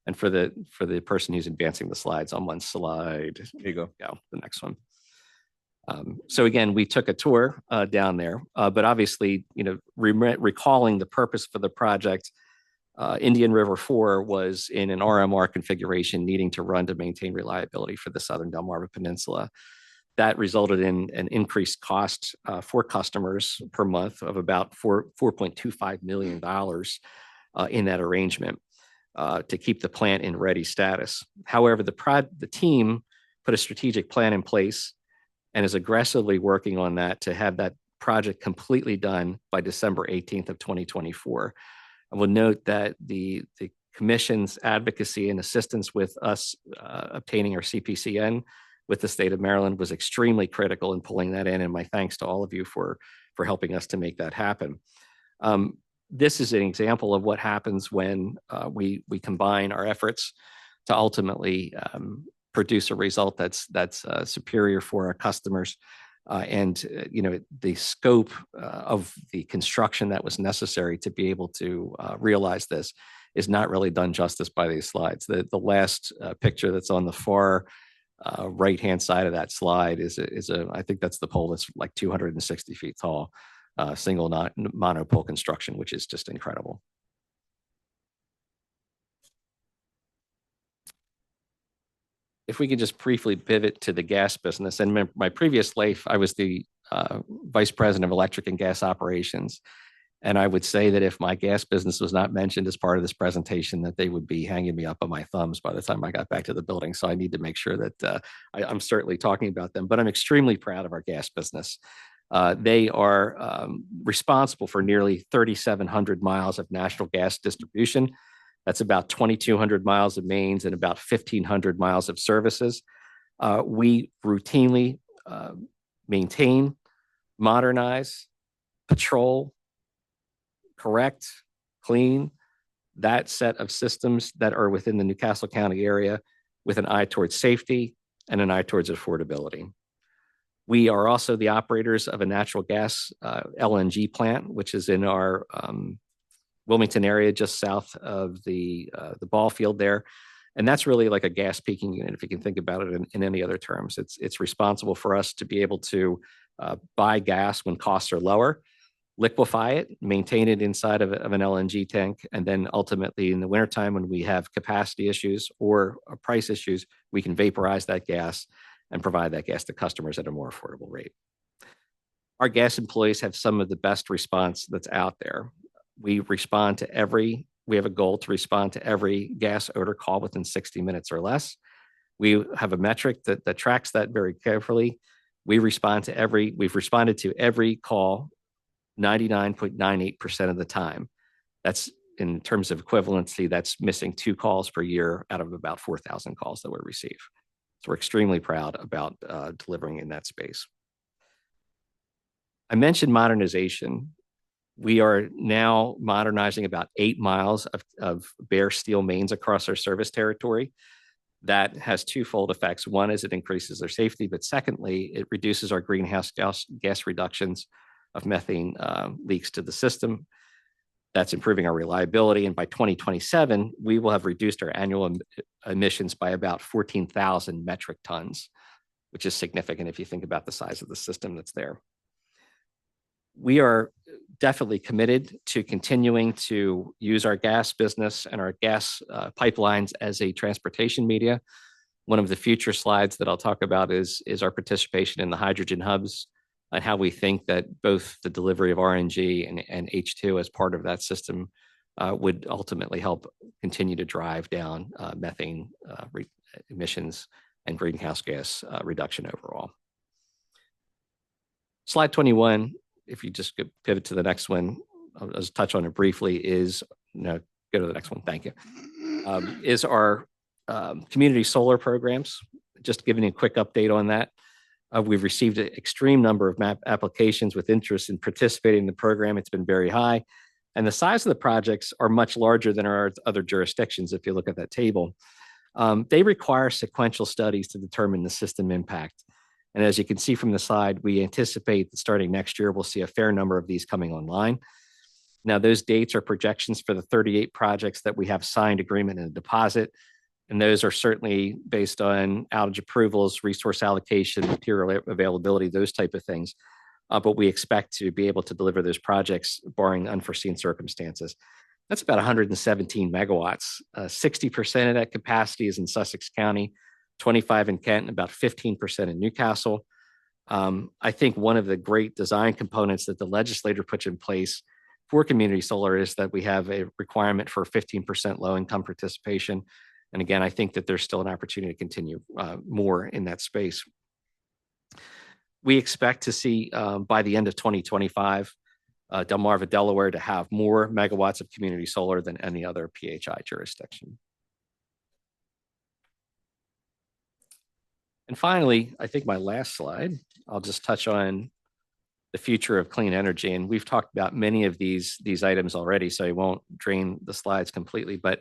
And for the person who's advancing the slides on one slide, here you go, the next one. So again, we took a tour down there, but obviously, recalling the purpose for the project, Indian River 4 was in an RMR configuration needing to run to maintain reliability for the Southern Delmarva Peninsula. That resulted in an increased cost for customers per month of about $4.25 million in that arrangement. To keep the plant in ready status. However, the team put a strategic plan in place and is aggressively working on that to have that project completely done by December 18th of 2024. I will note that the commission's advocacy and assistance with us obtaining our CPCN with the state of Maryland was extremely critical in pulling that in, and my thanks to all of you for helping us to make that happen. This is an example of what happens when we combine our efforts to ultimately produce a result that's superior for our customers. The scope of the construction that was necessary to be able to realize this is not really done justice by these slides. The last picture that's on the far right-hand side of that slide is I think that's the pole that's like 260 feet tall. Single monopole construction, which is just incredible. If we could just briefly pivot to the gas business. In my previous life, I was the vice president of electric and gas operations. And I would say that if my gas business was not mentioned as part of this presentation, that they would be hanging me up on my thumbs by the time I got back to the building. So I need to make sure that I'm certainly talking about them. But I'm extremely proud of our gas business. They are responsible for nearly 3,700 miles of national gas distribution. That's about 2,200 miles of mains and about 1,500 miles of services. We routinely maintain, modernize, patrol, correct, clean that set of systems that are within the Newcastle County area with an eye towards safety and an eye towards affordability. We are also the operators of a natural gas LNG plant, which is in our Wilmington area, just south of the ball field there. And that's really like a gas peaking unit, if you can think about it in any other terms. It's responsible for us to be able to buy gas when costs are lower, liquefy it, maintain it inside of an LNG tank, and then ultimately in the wintertime when we have capacity issues or price issues, we can vaporize that gas and provide that gas to customers at a more affordable rate. Our gas employees have some of the best response that's out there. We have a goal to respond to every gas odor call within 60 minutes or less. We have a metric that tracks that very carefully. We've responded to every call 99.98% of the time. That's in terms of equivalency, that's missing 2 calls per year out of about 4,000 calls that we receive. So we're extremely proud about delivering in that space. I mentioned modernization. We are now modernizing about 8 miles of bare steel mains across our service territory. That has twofold effects. One is it increases their safety, but secondly, it reduces our greenhouse gas reductions of methane leaks to the system. That's improving our reliability. And by 2027, we will have reduced our annual emissions by about 14,000 metric tons, which is significant if you think about the size of the system that's there. We are definitely committed to continuing to use our gas business and our gas pipelines as a transportation media. One of the future slides that I'll talk about is our participation in the hydrogen hubs and how we think that both the delivery of RNG and H2 as part of that system would ultimately help continue to drive down methane emissions and greenhouse gas reduction overall. Slide 21, if you just pivot to the next one, I'll just touch on it briefly, is, no, go to the next one, thank you, is our community solar programs. Just giving you a quick update on that. We've received an extreme number of MAP applications with interest in participating in the program. It's been very high. And the size of the projects are much larger than our other jurisdictions, if you look at that table. They require sequential studies to determine the system impact. And as you can see from the slide, we anticipate that starting next year, we'll see a fair number of these coming online. Now, those dates are projections for the 38 projects that we have signed agreement and a deposit. And those are certainly based on outage approvals, resource allocation, material availability, those type of things. But we expect to be able to deliver those projects barring unforeseen circumstances. That's about 117 megawatts. 60% of that capacity is in Sussex County, 25 in Kent, and about 15% in Newcastle. I think one of the great design components that the legislator puts in place for community solar is that we have a requirement for 15% low income participation. And again, I think that there's still an opportunity to continue more in that space. We expect to see by the end of 2025, Delmarva, Delaware to have more megawatts of community solar than any other PHI jurisdiction. And finally, I think my last slide, I'll just touch on the future of clean energy. And we've talked about many of these items already, so I won't drain the slides completely. But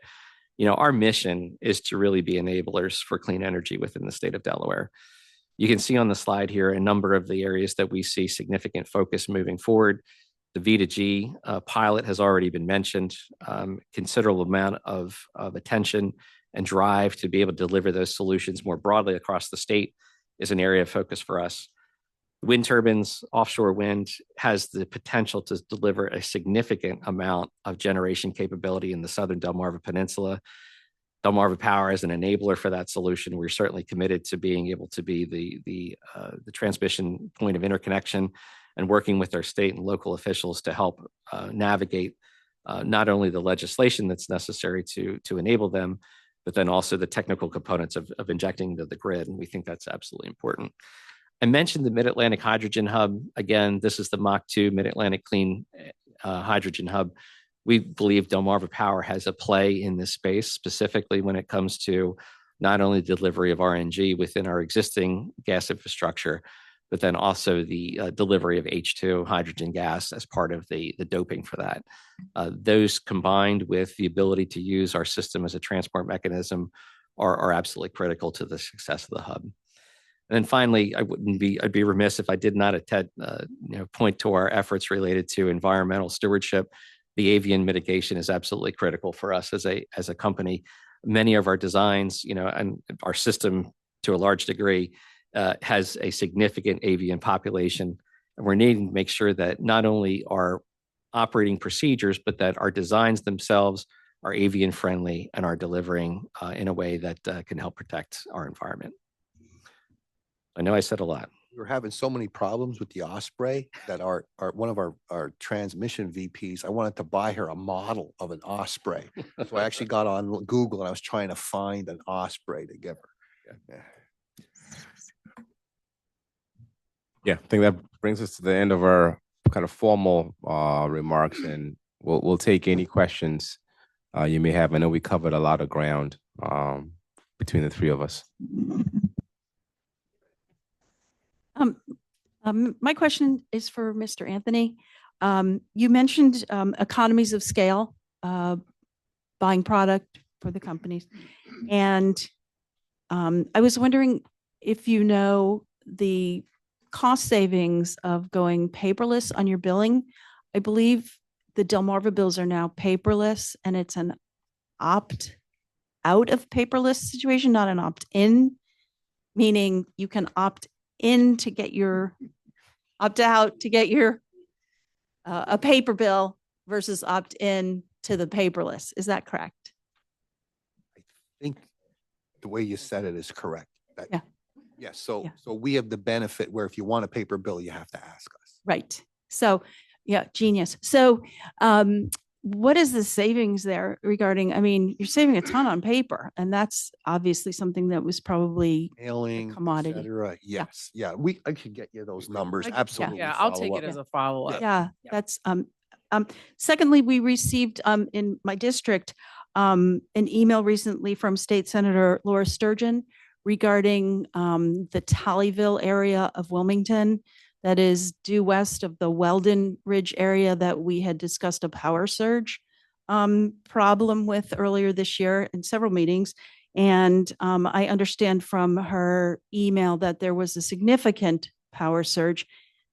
you know, our mission is to really be enablers for clean energy within the state of Delaware. You can see on the slide here a number of the areas that we see significant focus moving forward. The V2G pilot has already been mentioned. Considerable amount of attention and drive to be able to deliver those solutions more broadly across the state is an area of focus for us. Wind turbines, offshore wind has the potential to deliver a significant amount of generation capability in the southern Delmarva Peninsula. Delmarva Power is an enabler for that solution. We're certainly committed to being able to be the transmission point of interconnection and working with our state and local officials to help navigate not only the legislation that's necessary to enable them, but then also the technical components of injecting into the grid. And we think that's absolutely important. I mentioned the Mid-Atlantic Hydrogen Hub. Again, this is the Mach 2 Mid-Atlantic Clean Hydrogen Hub. We believe Delmarva Power has a play in this space, specifically when it comes to not only delivery of RNG within our existing gas infrastructure, but then also the delivery of H2 hydrogen gas as part of the doping for that. Those combined with the ability to use our system as a transport mechanism are absolutely critical to the success of the hub. And then finally, I'd be remiss if I did not point to our efforts related to environmental stewardship. The avian mitigation is absolutely critical for us as a company. Many of our designs, and our system to a large degree has a significant avian population. And we're needing to make sure that not only our operating procedures, but that our designs themselves are avian friendly and are delivering in a way that can help protect our environment. I know I said a lot. We're having so many problems with the Osprey that one of our transmission VPs, I wanted to buy her a model of an Osprey. So I actually got on Google and I was trying to find an Osprey to give her. Yeah, I think that brings us to the end of our kind of formal remarks, and we'll take any questions you may have. I know we covered a lot of ground between the three of us. My question is for Mr. Anthony. You mentioned economies of scale, buying product for the companies. And I was wondering if you know the cost savings of going paperless on your billing. I believe the Delmarva bills are now paperless, and it's an opt out of paperless situation, not an opt in, meaning you can opt in to get your opt out to get your a paper bill versus opt in to the paperless. Is that correct? I think the way you said it is correct. That- Yeah. Yes, so, Yeah. so we have the benefit where if you want a paper bill, you have to ask us. Right. So, yeah, genius. So, what is the savings there regarding, I mean, you're saving a ton on paper, and that's obviously something that was probably, Mailing, et commodity. cetera. Yes, yeah, I could get you those numbers, I- yeah. absolutely. Yeah, I'll take follow it up. as a follow-up. yeah, Yeah. that's, secondly, we received, in my district, an email recently from State Senator Laura Sturgeon regarding, the Tollyville area of Wilmington that is due west of the Weldon Ridge area that we had discussed a power surge problem with earlier this year in several meetings. And I understand from her email that there was a significant power surge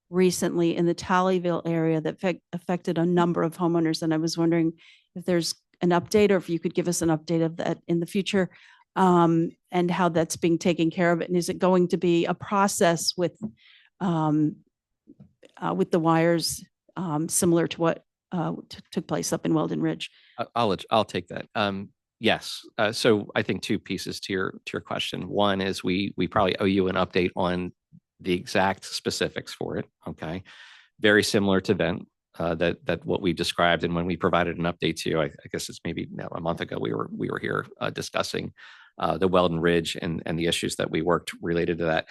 recently in the Tollyville area that affected a number of homeowners. And I was wondering if there's an update, or if you could give us an update of that in the future, and how that's being taken care of. And is it going to be a process with the wires similar to what took place up in Weldon Ridge? I'll take that. Yes. So I think two pieces to your question. One is we probably owe you an update on the exact specifics for it. Okay. Very similar to Vent, that what we described. And when we provided an update to you, I guess it's maybe now a month ago, we were here discussing the Weldon Ridge and the issues that we worked related to that.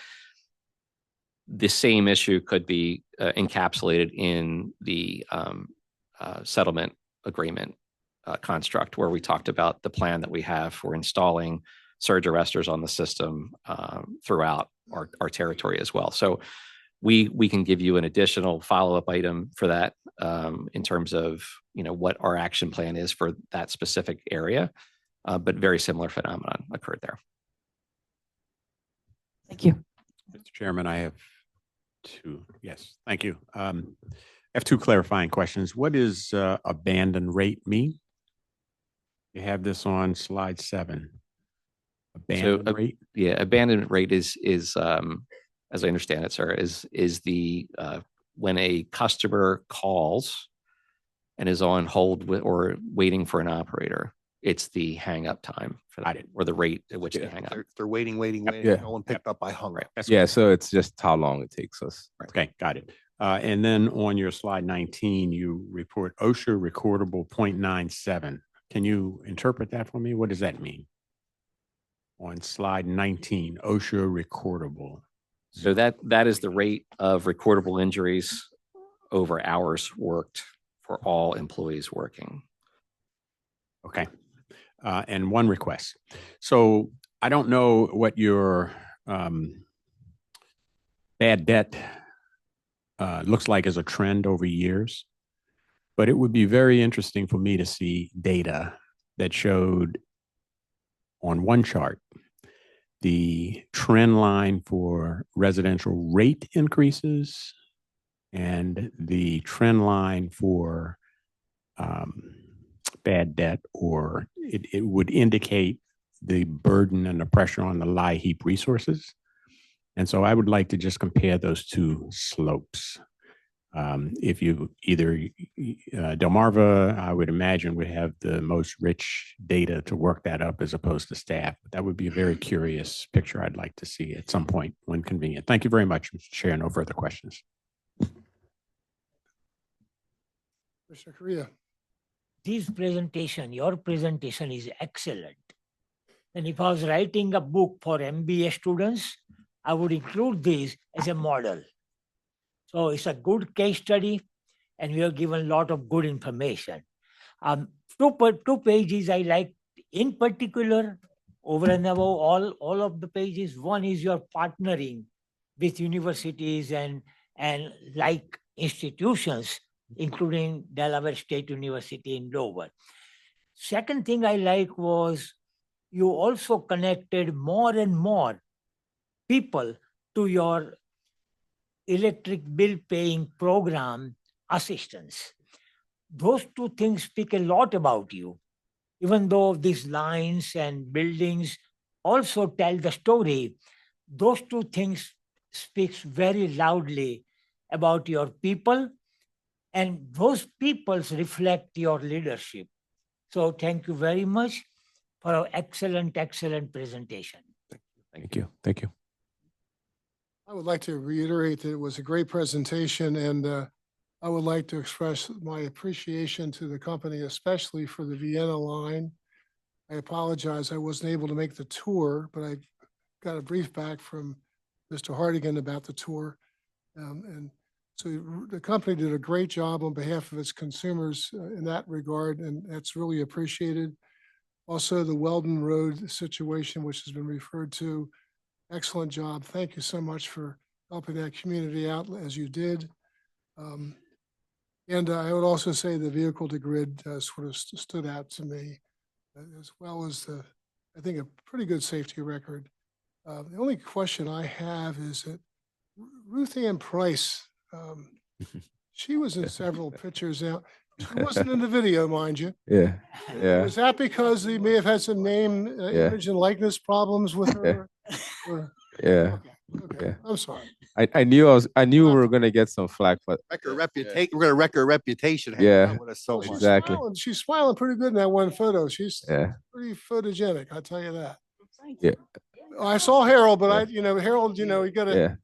The same issue could be encapsulated in the settlement agreement construct, where we talked about the plan that we have for installing surge arresters on the system throughout our territory as well. So we can give you an additional follow-up item for that in terms of, what our action plan is for that specific area, but very similar phenomenon occurred there. Thank you. Mr. Chairman, I have two. Yes, thank you. I have two clarifying questions. What does abandon rate mean? You have this on slide 7. Abandon rate? Yeah, abandonment rate is as I understand it, sir, is the when a customer calls and is on hold or waiting for an operator, it's the hang up time for that, or the rate at which they hang up. They're waiting, Yeah. no one picked up, I hung up. That's Yeah, so it's just how long it takes us. okay, got it. And then on your slide 19, you report OSHA recordable 0.97. Can you interpret that for me? What does that mean? On slide 19, OSHA recordable. So that is the rate of recordable injuries over hours worked for all employees working. Okay. And one request. So I don't know what your bad debt looks like as a trend over years, but it would be very interesting for me to see data that showed on one chart the trend line for residential rate increases and the trend line for bad debt, or it would indicate the burden and the pressure on the LIHEAP resources. And so I would like to just compare those two slopes. If you either Delmarva, I would imagine would have the most rich data to work that up as opposed to staff. But that would be a very curious picture I'd like to see at some point when convenient. Thank you very much, Mr. Chair. No further questions. Mr. Korea. Your presentation is excellent. And if I was writing a book for MBA students, I would include this as a model. So it's a good case study, and we have given a lot of good information. Two pages I like in particular, over and above all of the pages. One is your partnering with universities and like institutions, including Delaware State University in Dover. Second thing I like was you also connected more and more people to your electric bill paying program assistance. Those two things speak a lot about you, even though these lines and buildings also tell the story. Those two things speaks very loudly about your people, and those peoples reflect your leadership. So thank you very much for an excellent, excellent presentation. Thank you. Thank you. I would like to reiterate that it was a great presentation, and I would like to express my appreciation to the company, especially for the Vienna line. I apologize, I wasn't able to make the tour, but I got a brief back from Mr. Hardigan about the tour. And so the company did a great job on behalf of its consumers in that regard, and that's really appreciated. Also, the Weldon Road situation, which has been referred to, excellent job. Thank you so much for helping that community out as you did. And I would also say the vehicle to grid sort of stood out to me, as well as I think, a pretty good safety record. The only question I have is that Ruth Ann Price, she was in several pictures now. She wasn't in the video, mind you. Yeah. Yeah. Was that because they may have had some name, image, and likeness problems with her? Yeah. Okay, Yeah. I'm sorry. I knew we were gonna get some flack, but Wreck her reputation. We're gonna wreck her reputation. hanging Yeah. out with us so She's much. Exactly. smiling. She's smiling pretty good in that one photo. She's yeah. pretty photogenic, I'll tell you that. Yeah. I saw Harold, but Yeah. Harold, you gotta, Yeah.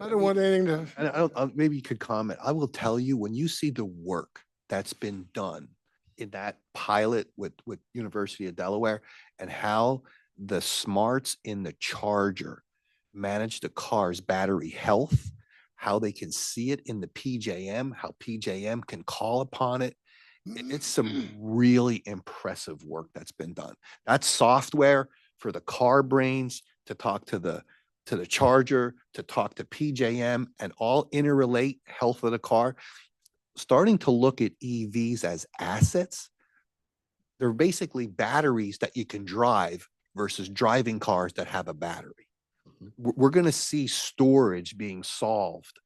I don't want anything to. And maybe you could comment. I will tell you, when you see the work that's been done in that pilot with University of Delaware, and how the smarts in the charger manage the car's battery health, how they can see it in the PJM, how PJM can call upon it. It's some really impressive work that's been done. That's software for the car brains to talk to the charger, to talk to PJM, and all interrelate health of the car. Starting to look at EVs as assets. They're basically batteries that you can drive versus driving cars that have a battery. We're going to see storage being solved.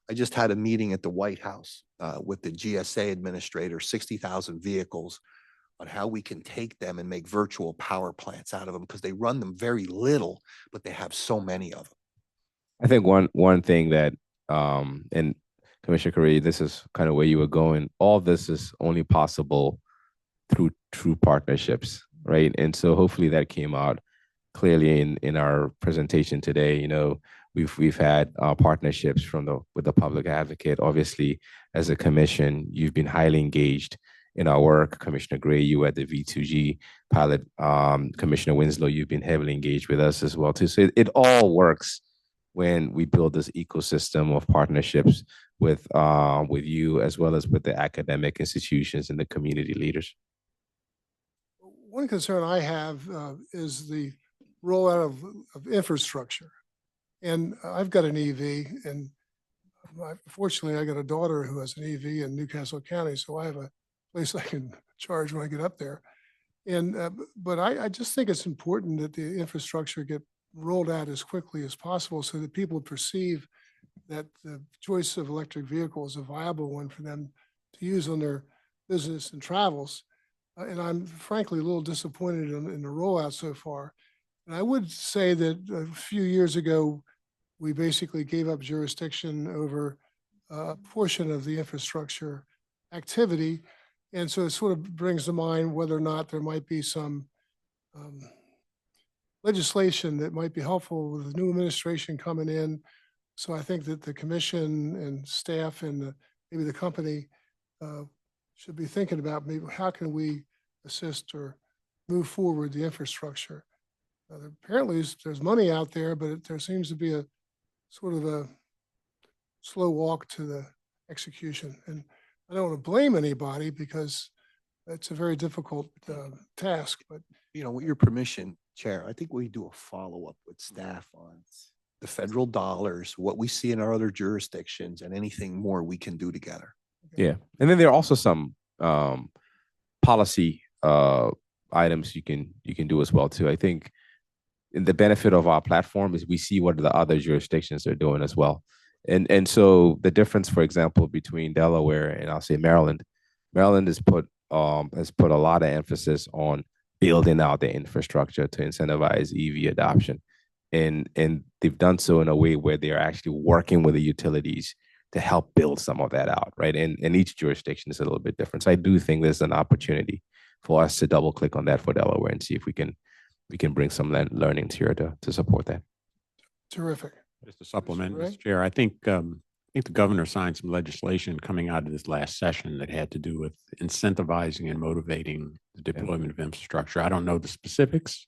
I just had a meeting at the White House with the GSA administrator, 60,000 vehicles, on how we can take them and make virtual power plants out of them, because they run them very little, but they have so many of them. I think one thing that and Commissioner Curry, this is kind of where you were going. All this is only possible through true partnerships, right? And so hopefully that came out clearly in our presentation today. We've had partnerships with the public advocate. Obviously, as a commission, you've been highly engaged in our work. Commissioner Gray, you at the V2G pilot. Commissioner Winslow, you've been heavily engaged with us as well too. So it all works when we build this ecosystem of partnerships with you, as well as with the academic institutions and the community leaders. One concern I have is the rollout of infrastructure. And I've got an EV, and fortunately, I got a daughter who has an EV in Newcastle County, so I have a place I can charge when I get up there. And but I just think it's important that the infrastructure get rolled out as quickly as possible, so that people perceive that the choice of electric vehicle is a viable one for them to use on their business and travels. And I'm frankly a little disappointed in the rollout so far. And I would say that a few years ago, we basically gave up jurisdiction over a portion of the infrastructure activity. And so it sort of brings to mind whether or not there might be some legislation that might be helpful with the new administration coming in. So I think that the commission and staff and maybe the company should be thinking about maybe how can we assist or move forward the infrastructure. Apparently there's money out there, but there seems to be a sort of a slow walk to the execution. And I don't want to blame anybody, because it's a very difficult task. But With your permission, Chair, I think we do a follow-up with staff on the federal dollars, what we see in our other jurisdictions, and anything more we can do together. Yeah. And then there are also some policy items you can do as well too. I think the benefit of our platform is we see what the other jurisdictions are doing as well. And so the difference, for example, between Delaware and I'll say Maryland has put a lot of emphasis on building out the infrastructure to incentivize EV adoption. And they've done so in a way where they're actually working with the utilities to help build some of that out, right? And each jurisdiction is a little bit different. So I do think there's an opportunity for us to double click on that for Delaware and see if we can bring some learnings here to support that. Terrific. Just to supplement, Ray? Mr. Chair, I think the governor signed some legislation coming out of this last session that had to do with incentivizing and motivating the deployment of infrastructure. I don't know the specifics,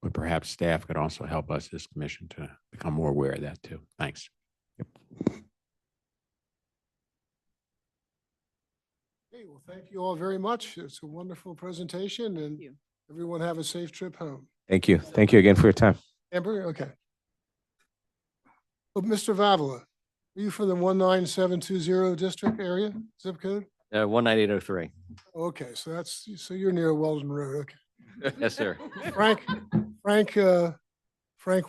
but perhaps staff could also help us as commission to become more aware of that too. Thanks. Okay, well, thank you all very much. It's a wonderful presentation and you. everyone have a safe trip home. Thank you. Thank you again for your time. Amber, okay. Well, Mr. Vavala, are you from the 19720 district area, zip code? 19803. Okay, so you're near Weldon Road, okay. Yes, sir. Frank,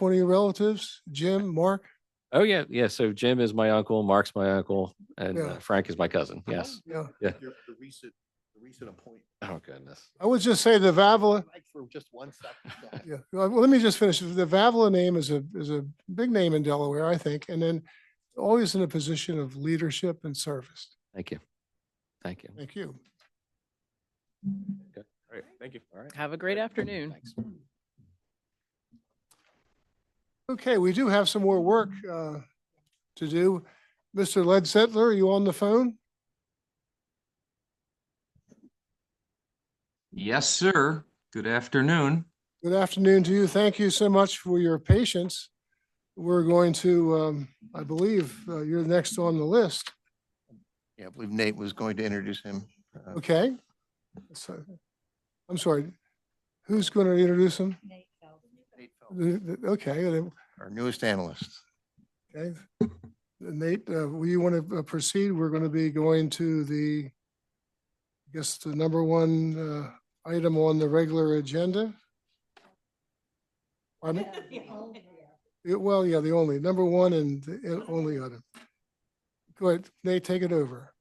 one of your relatives, Jim, Mark? Oh, yeah. Yeah. So Jim is my uncle, Mark's my uncle, and Yeah. Frank is my cousin. Yes. Yeah. Yeah. The recent appointment. Oh, goodness. I would just say the Vavala, Like for just 1 second. yeah, well, let me just finish. The Vavala name is a big name in Delaware, I think, and then always in a position of leadership and service. Thank you. Thank you. Thank you. All right. Thank you. All right. Have a great afternoon. Thanks. Okay, we do have some more work to do. Mr. Ledsettler, are you on the phone? Yes, sir. Good afternoon. Good afternoon to you. Thank you so much for your patience. We're going to, I believe you're next on the list. Yeah, I believe Nate was going to introduce him. Okay. So, I'm sorry. Who's going to introduce him? Nate Feldman, Okay. our newest analyst. Okay. Nate, will you want to proceed? We're going to be going to the number one item on the regular agenda. Pardon me? Well, yeah, the only, number one and the only item. Go ahead, Nate, take it over.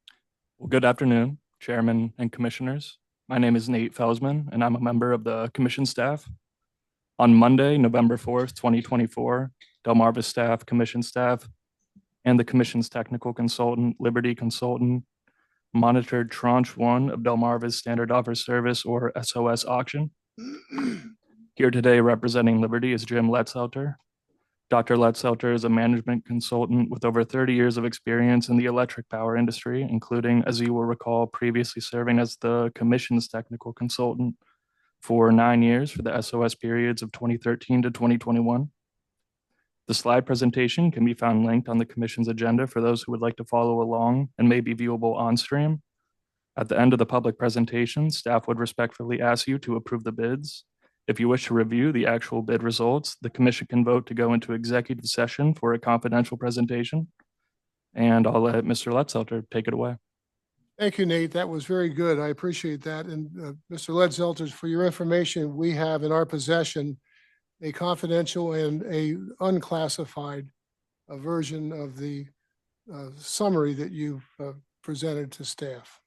Well, good afternoon, Chairman and Commissioners. My name is Nate Felsman, and I'm a member of the Commission staff. On Monday, November 4th, 2024, Delmarva staff, Commission staff, and the Commission's technical consultant, Liberty Consultant, monitored Tranche 1 of Delmarva's Standard Offer Service, or SOS auction. Here today representing Liberty is Jim Letzelter. Dr. Letzelter is a management consultant with over 30 years of experience in the electric power industry, including, as you will recall, previously serving as the Commission's technical consultant for 9 years for the SOS periods of 2013 to 2021. The slide presentation can be found linked on the Commission's agenda for those who would like to follow along and may be viewable on stream. At the end of the public presentation, staff would respectfully ask you to approve the bids. If you wish to review the actual bid results, the Commission can vote to go into executive session for a confidential presentation. And I'll let Mr. Letzelter take it away. Thank you, Nate. That was very good. I appreciate that. And Mr. Ledzelter, for your information, we have in our possession a confidential and a unclassified version of the summary that you've presented to staff.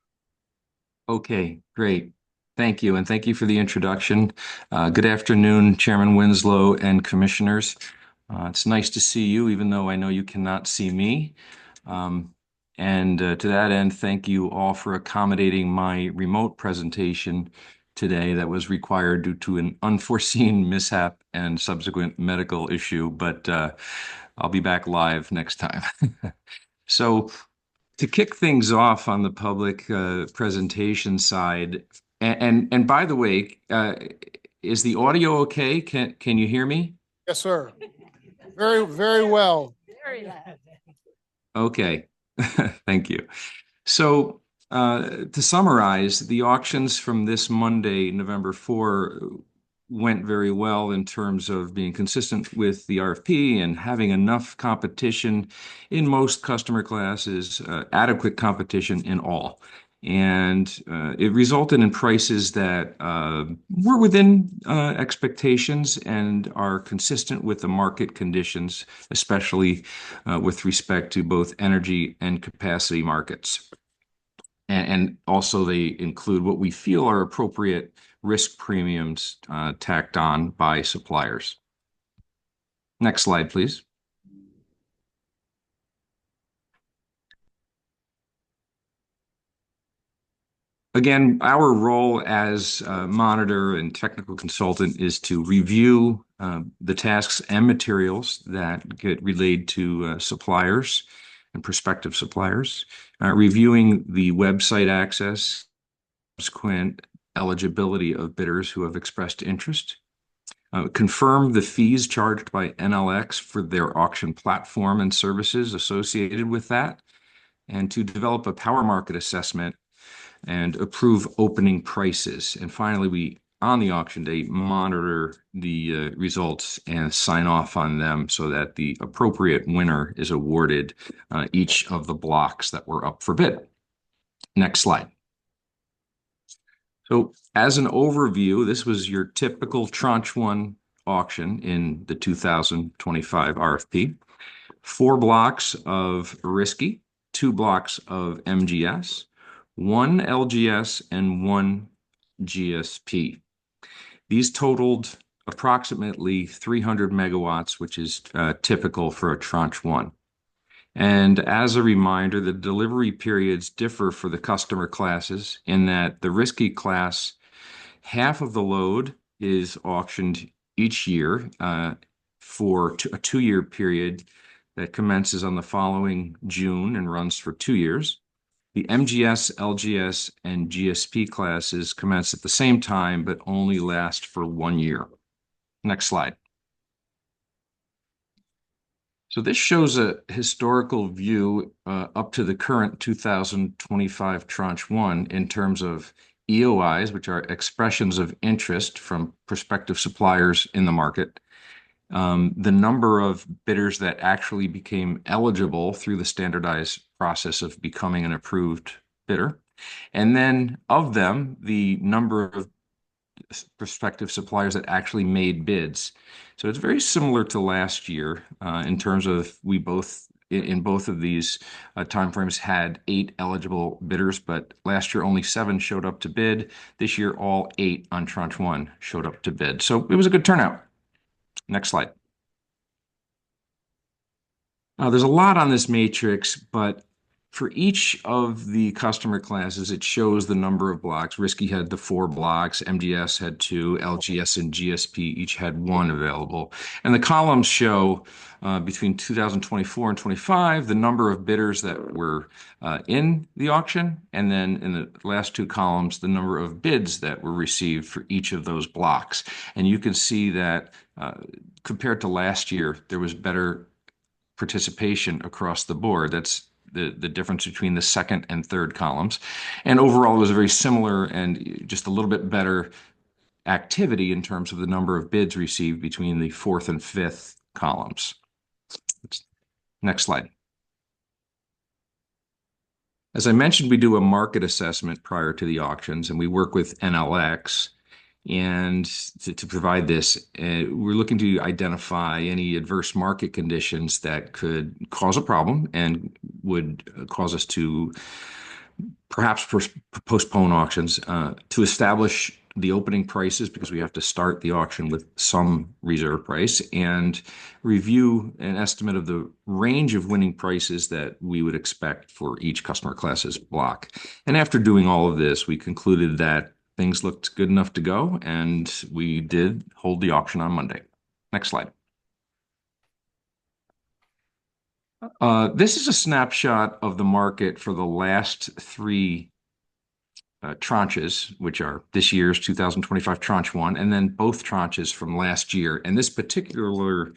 Okay, great. Thank you. And thank you for the introduction. Good afternoon, Chairman Winslow and Commissioners. It's nice to see you, even though I know you cannot see me. And to that end, thank you all for accommodating my remote presentation today that was required due to an unforeseen mishap and subsequent medical issue, but I'll be back live next time. So to kick things off on the public presentation side, and by the way, is the audio okay? Can you hear me? Yes, sir. Very, very well. Okay, thank you. So to summarize, the auctions from this Monday, November 4, went very well in terms of being consistent with the RFP and having enough competition in most customer classes, adequate competition in all. And it resulted in prices that were within expectations and are consistent with the market conditions, especially with respect to both energy and capacity markets. And also they include what we feel are appropriate risk premiums tacked on by suppliers. Next slide, please. Again, our role as monitor and technical consultant is to review the tasks and materials that get relayed to suppliers and prospective suppliers, reviewing the website access, subsequent eligibility of bidders who have expressed interest, confirm the fees charged by NLX for their auction platform and services associated with that, and to develop a power market assessment and approve opening prices. And finally, we, on the auction day, monitor the results and sign off on them so that the appropriate winner is awarded each of the blocks that were up for bid. Next slide. So as an overview, this was your typical Tranche 1 auction in the 2025 RFP. 4 blocks of risky, 2 blocks of MGS, 1 LGS, and 1 GSP. These totaled approximately 300 megawatts, which is typical for a Tranche 1. And as a reminder, the delivery periods differ for the customer classes in that the risky class, half of the load is auctioned each year for a 2-year period that commences on the following June and runs for 2 years. The MGS, LGS, and GSP classes commence at the same time, but only last for 1 year. Next slide. So this shows a historical view up to the current 2025 Tranche 1 in terms of EOIs, which are expressions of interest from prospective suppliers in the market, the number of bidders that actually became eligible through the standardized process of becoming an approved bidder, and then of them, the number of prospective suppliers that actually made bids. So it's very similar to last year in terms of we both, in both of these timeframes, had 8 eligible bidders, but last year only 7 showed up to bid. This year, all 8 on Tranche 1 showed up to bid. So it was a good turnout. Next slide. There's a lot on this matrix, but for each of the customer classes, it shows the number of blocks. Risky had the 4 blocks, MGS had 2, LGS and GSP each had 1 available. And the columns show between 2024 and 25, the number of bidders that were in the auction. And then in the last 2 columns, the number of bids that were received for each of those blocks. And you can see that compared to last year, there was better participation across the board. That's the difference between the second and third columns. And overall, it was a very similar and just a little bit better activity in terms of the number of bids received between the fourth and fifth columns. Next slide. As I mentioned, we do a market assessment prior to the auctions, and we work with NLX. And to provide this, we're looking to identify any adverse market conditions that could cause a problem and would cause us to perhaps postpone auctions, to establish the opening prices, because we have to start the auction with some reserve price, and review an estimate of the range of winning prices that we would expect for each customer class's block. And after doing all of this, we concluded that things looked good enough to go, and we did hold the auction on Monday. Next slide. This is a snapshot of the market for the last 3 tranches, which are this year's 2025 Tranche 1, and then both tranches from last year. And this particular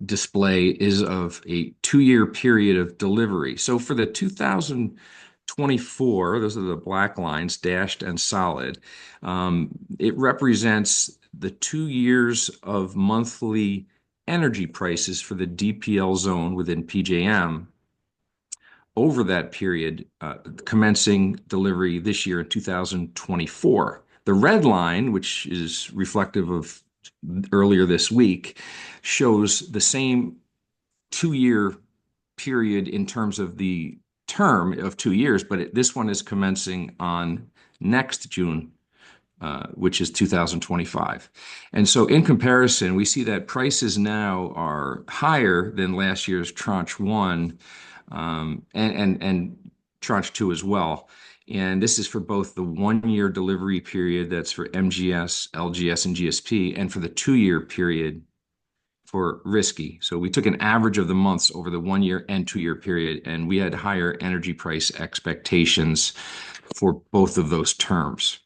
display is of a 2-year period of delivery. So for the 2024, those are the black lines, dashed and solid. It represents the 2 years of monthly energy prices for the DPL zone within PJM over that period, commencing delivery this year in 2024. The red line, which is reflective of earlier this week, shows the same 2-year period in terms of the term of 2 years, but this one is commencing on next June, which is 2025. And so in comparison, we see that prices now are higher than last year's tranche 1 and tranche 2 as well. And this is for both the 1-year delivery period, that's for MGS, LGS, and GSP, and for the 2-year period for risky. So we took an average of the months over the 1-year and 2-year period, and we had higher energy price expectations for both of those terms.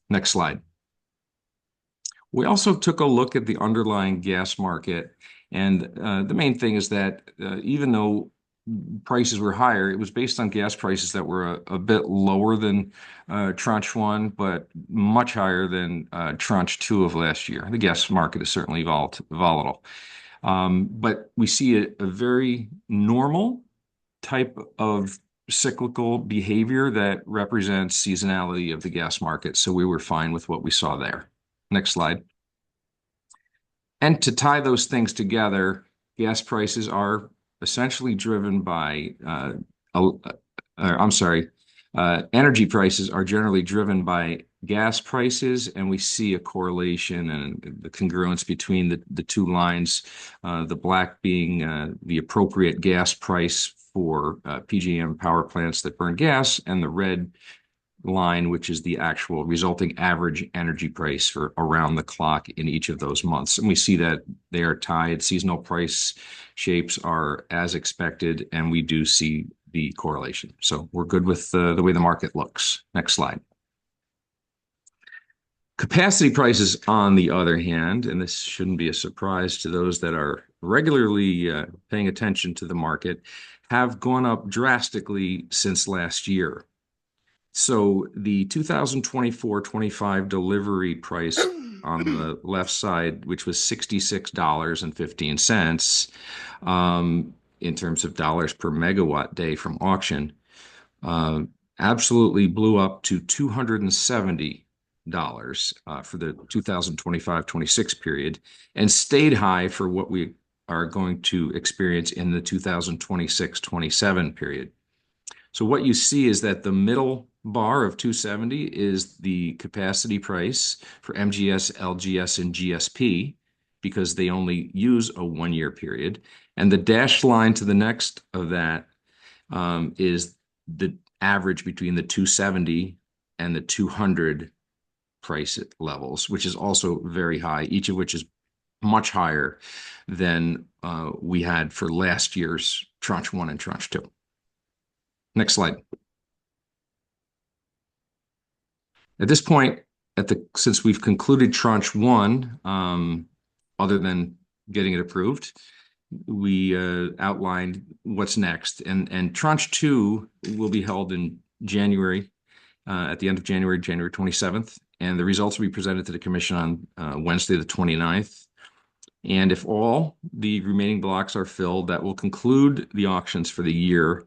Next slide. We also took a look at the underlying gas market, and the main thing is that even though prices were higher, it was based on gas prices that were a bit lower than tranche 1, but much higher than tranche 2 of last year. The gas market is certainly volatile. But we see a very normal type of cyclical behavior that represents seasonality of the gas market. So we were fine with what we saw there. Next slide. And to tie those things together, gas prices are essentially driven by, energy prices are generally driven by gas prices, and we see a correlation and the congruence between the two lines, the black being the appropriate gas price for PJM power plants that burn gas, and the red line, which is the actual resulting average energy price for around the clock in each of those months. And we see that they are tied. Seasonal price shapes are as expected, and we do see the correlation. So we're good with the way the market looks. Next slide. Capacity prices, on the other hand, and this shouldn't be a surprise to those that are regularly paying attention to the market, have gone up drastically since last year. So the 2024-25 delivery price on the left side, which was $66.15 in terms of dollars per megawatt day from auction, absolutely blew up to $270 for the 2025-26 period, and stayed high for what we are going to experience in the 2026-27 period. So what you see is that the middle bar of 270 is the capacity price for MGS, LGS, and GSP, because they only use a 1-year period. And the dashed line to the next of that is the average between the 270 and the 200 price levels, which is also very high, each of which is much higher than we had for last year's tranche 1 and tranche 2. Next slide. At this point, since we've concluded tranche 1, other than getting it approved, we outlined what's next. And tranche 2 will be held in January, at the end of January, January 27th. And the results will be presented to the Commission on Wednesday, the 29th. And if all the remaining blocks are filled, that will conclude the auctions for the year.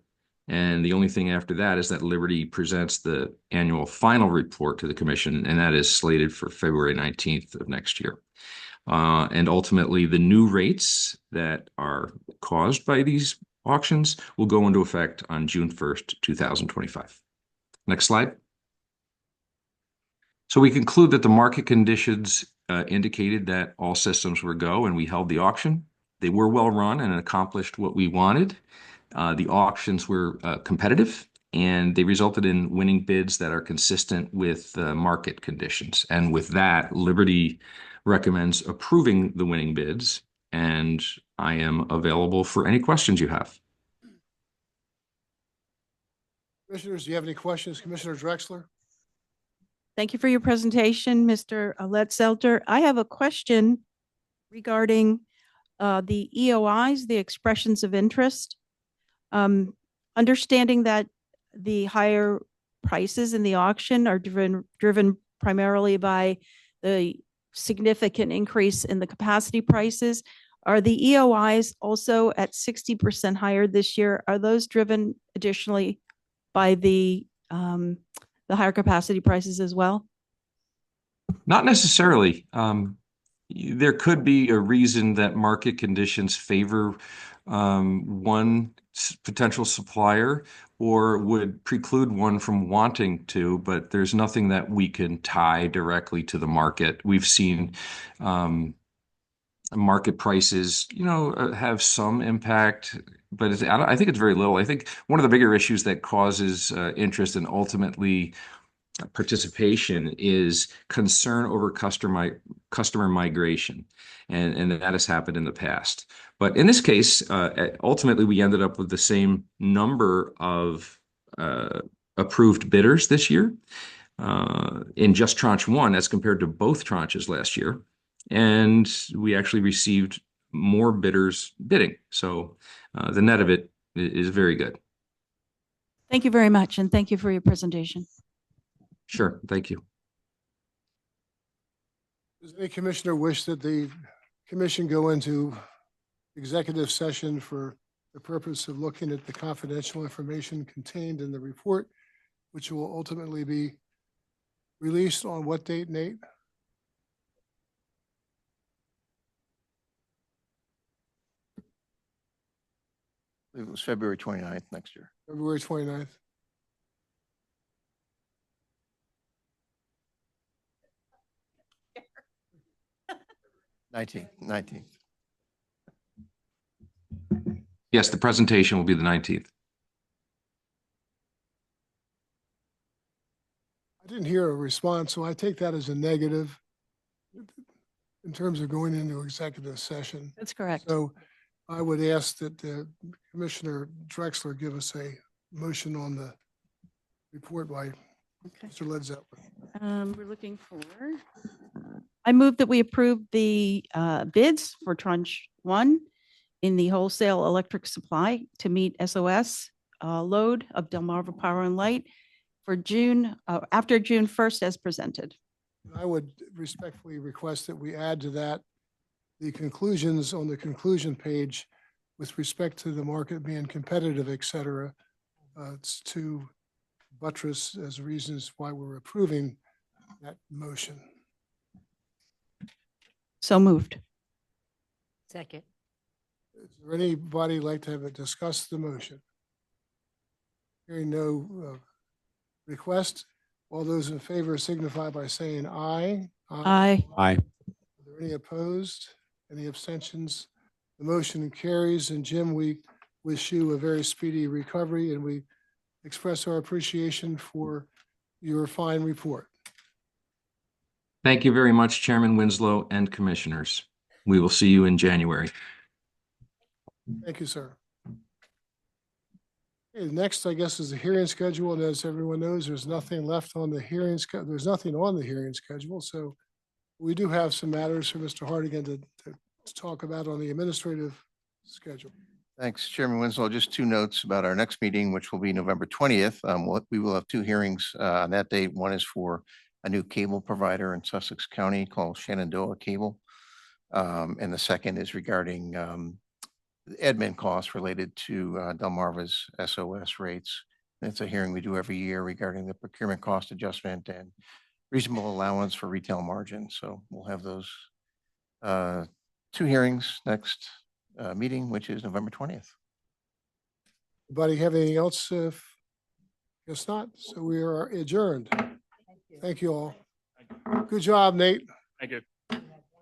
And the only thing after that is that Liberty presents the annual final report to the Commission, and that is slated for February 19th of next year. And ultimately, the new rates that are caused by these auctions will go into effect on June 1st, 2025. Next slide. So we conclude that the market conditions indicated that all systems were go, and we held the auction. They were well run and accomplished what we wanted. The auctions were competitive, and they resulted in winning bids that are consistent with market conditions. And with that, Liberty recommends approving the winning bids, and I am available for any questions you have. Commissioners, do you have any questions? Commissioner Drexler? Thank you for your presentation, Mr. Letzelter. I have a question regarding the EOIs, the expressions of interest. Understanding that the higher prices in the auction are driven primarily by the significant increase in the capacity prices, Are the EOIs also at 60% higher this year? Are those driven additionally by the higher capacity prices as well? Not necessarily. There could be a reason that market conditions favor one potential supplier or would preclude one from wanting to, but there's nothing that we can tie directly to the market. We've seen market prices, have some impact, but I think it's very little. I think one of the bigger issues that causes interest and ultimately participation is concern over customer migration, and that has happened in the past. But in this case, ultimately, we ended up with the same number of approved bidders this year in just tranche one as compared to both tranches last year. And we actually received more bidders bidding. So the net of it is very good. Thank you very much, and thank you for your presentation. Sure. Thank you. Does any commissioner wish that the commission go into executive session for the purpose of looking at the confidential information contained in the report, which will ultimately be released on what date, Nate? I believe it was February 29th next year. February 29th. Nineteenth. Yes, the presentation will be the 19th. I didn't hear a response, so I take that as a negative in terms of going into executive session. That's correct. So I would ask that Commissioner Drexler give us a motion on the report by Mr. Led Zeppelin. We're looking for, I move that we approve the bids for tranche one in the wholesale electric supply to meet SOS load of Delmarva Power and Light for June, after June 1st as presented. I would respectfully request that we add to that the conclusions on the conclusion page with respect to the market being competitive, et cetera. It's to buttress as reasons why we're approving that motion. So moved. Second. Is there anybody like to have it discuss the motion? Hearing no request, all those in favor signify by saying aye. Aye. Aye. Are there any opposed? Any abstentions? The motion carries. And Jim, we wish you a very speedy recovery, and we express our appreciation for your fine report. Thank you very much, Chairman Winslow and commissioners. We will see you in January. Thank you, sir. Okay, next, I guess, is the hearing schedule. And as everyone knows, there's nothing left on the hearing schedule. There's nothing on the hearing schedule. So we do have some matters for Mr. Hartigan to talk about on the administrative schedule. Thanks, Chairman Winslow. Just two notes about our next meeting, which will be November 20th. We will have two hearings on that date. One is for a new cable provider in Sussex County called Shenandoah Cable. And the second is regarding admin costs related to Delmarva's SOS rates. It's a hearing we do every year regarding the procurement cost adjustment and reasonable allowance for retail margin. So we'll have those two hearings next meeting, which is November 20th. Anybody have anything else? Guess not. So we are adjourned. Thank you all. Good job, Nate. Thank you.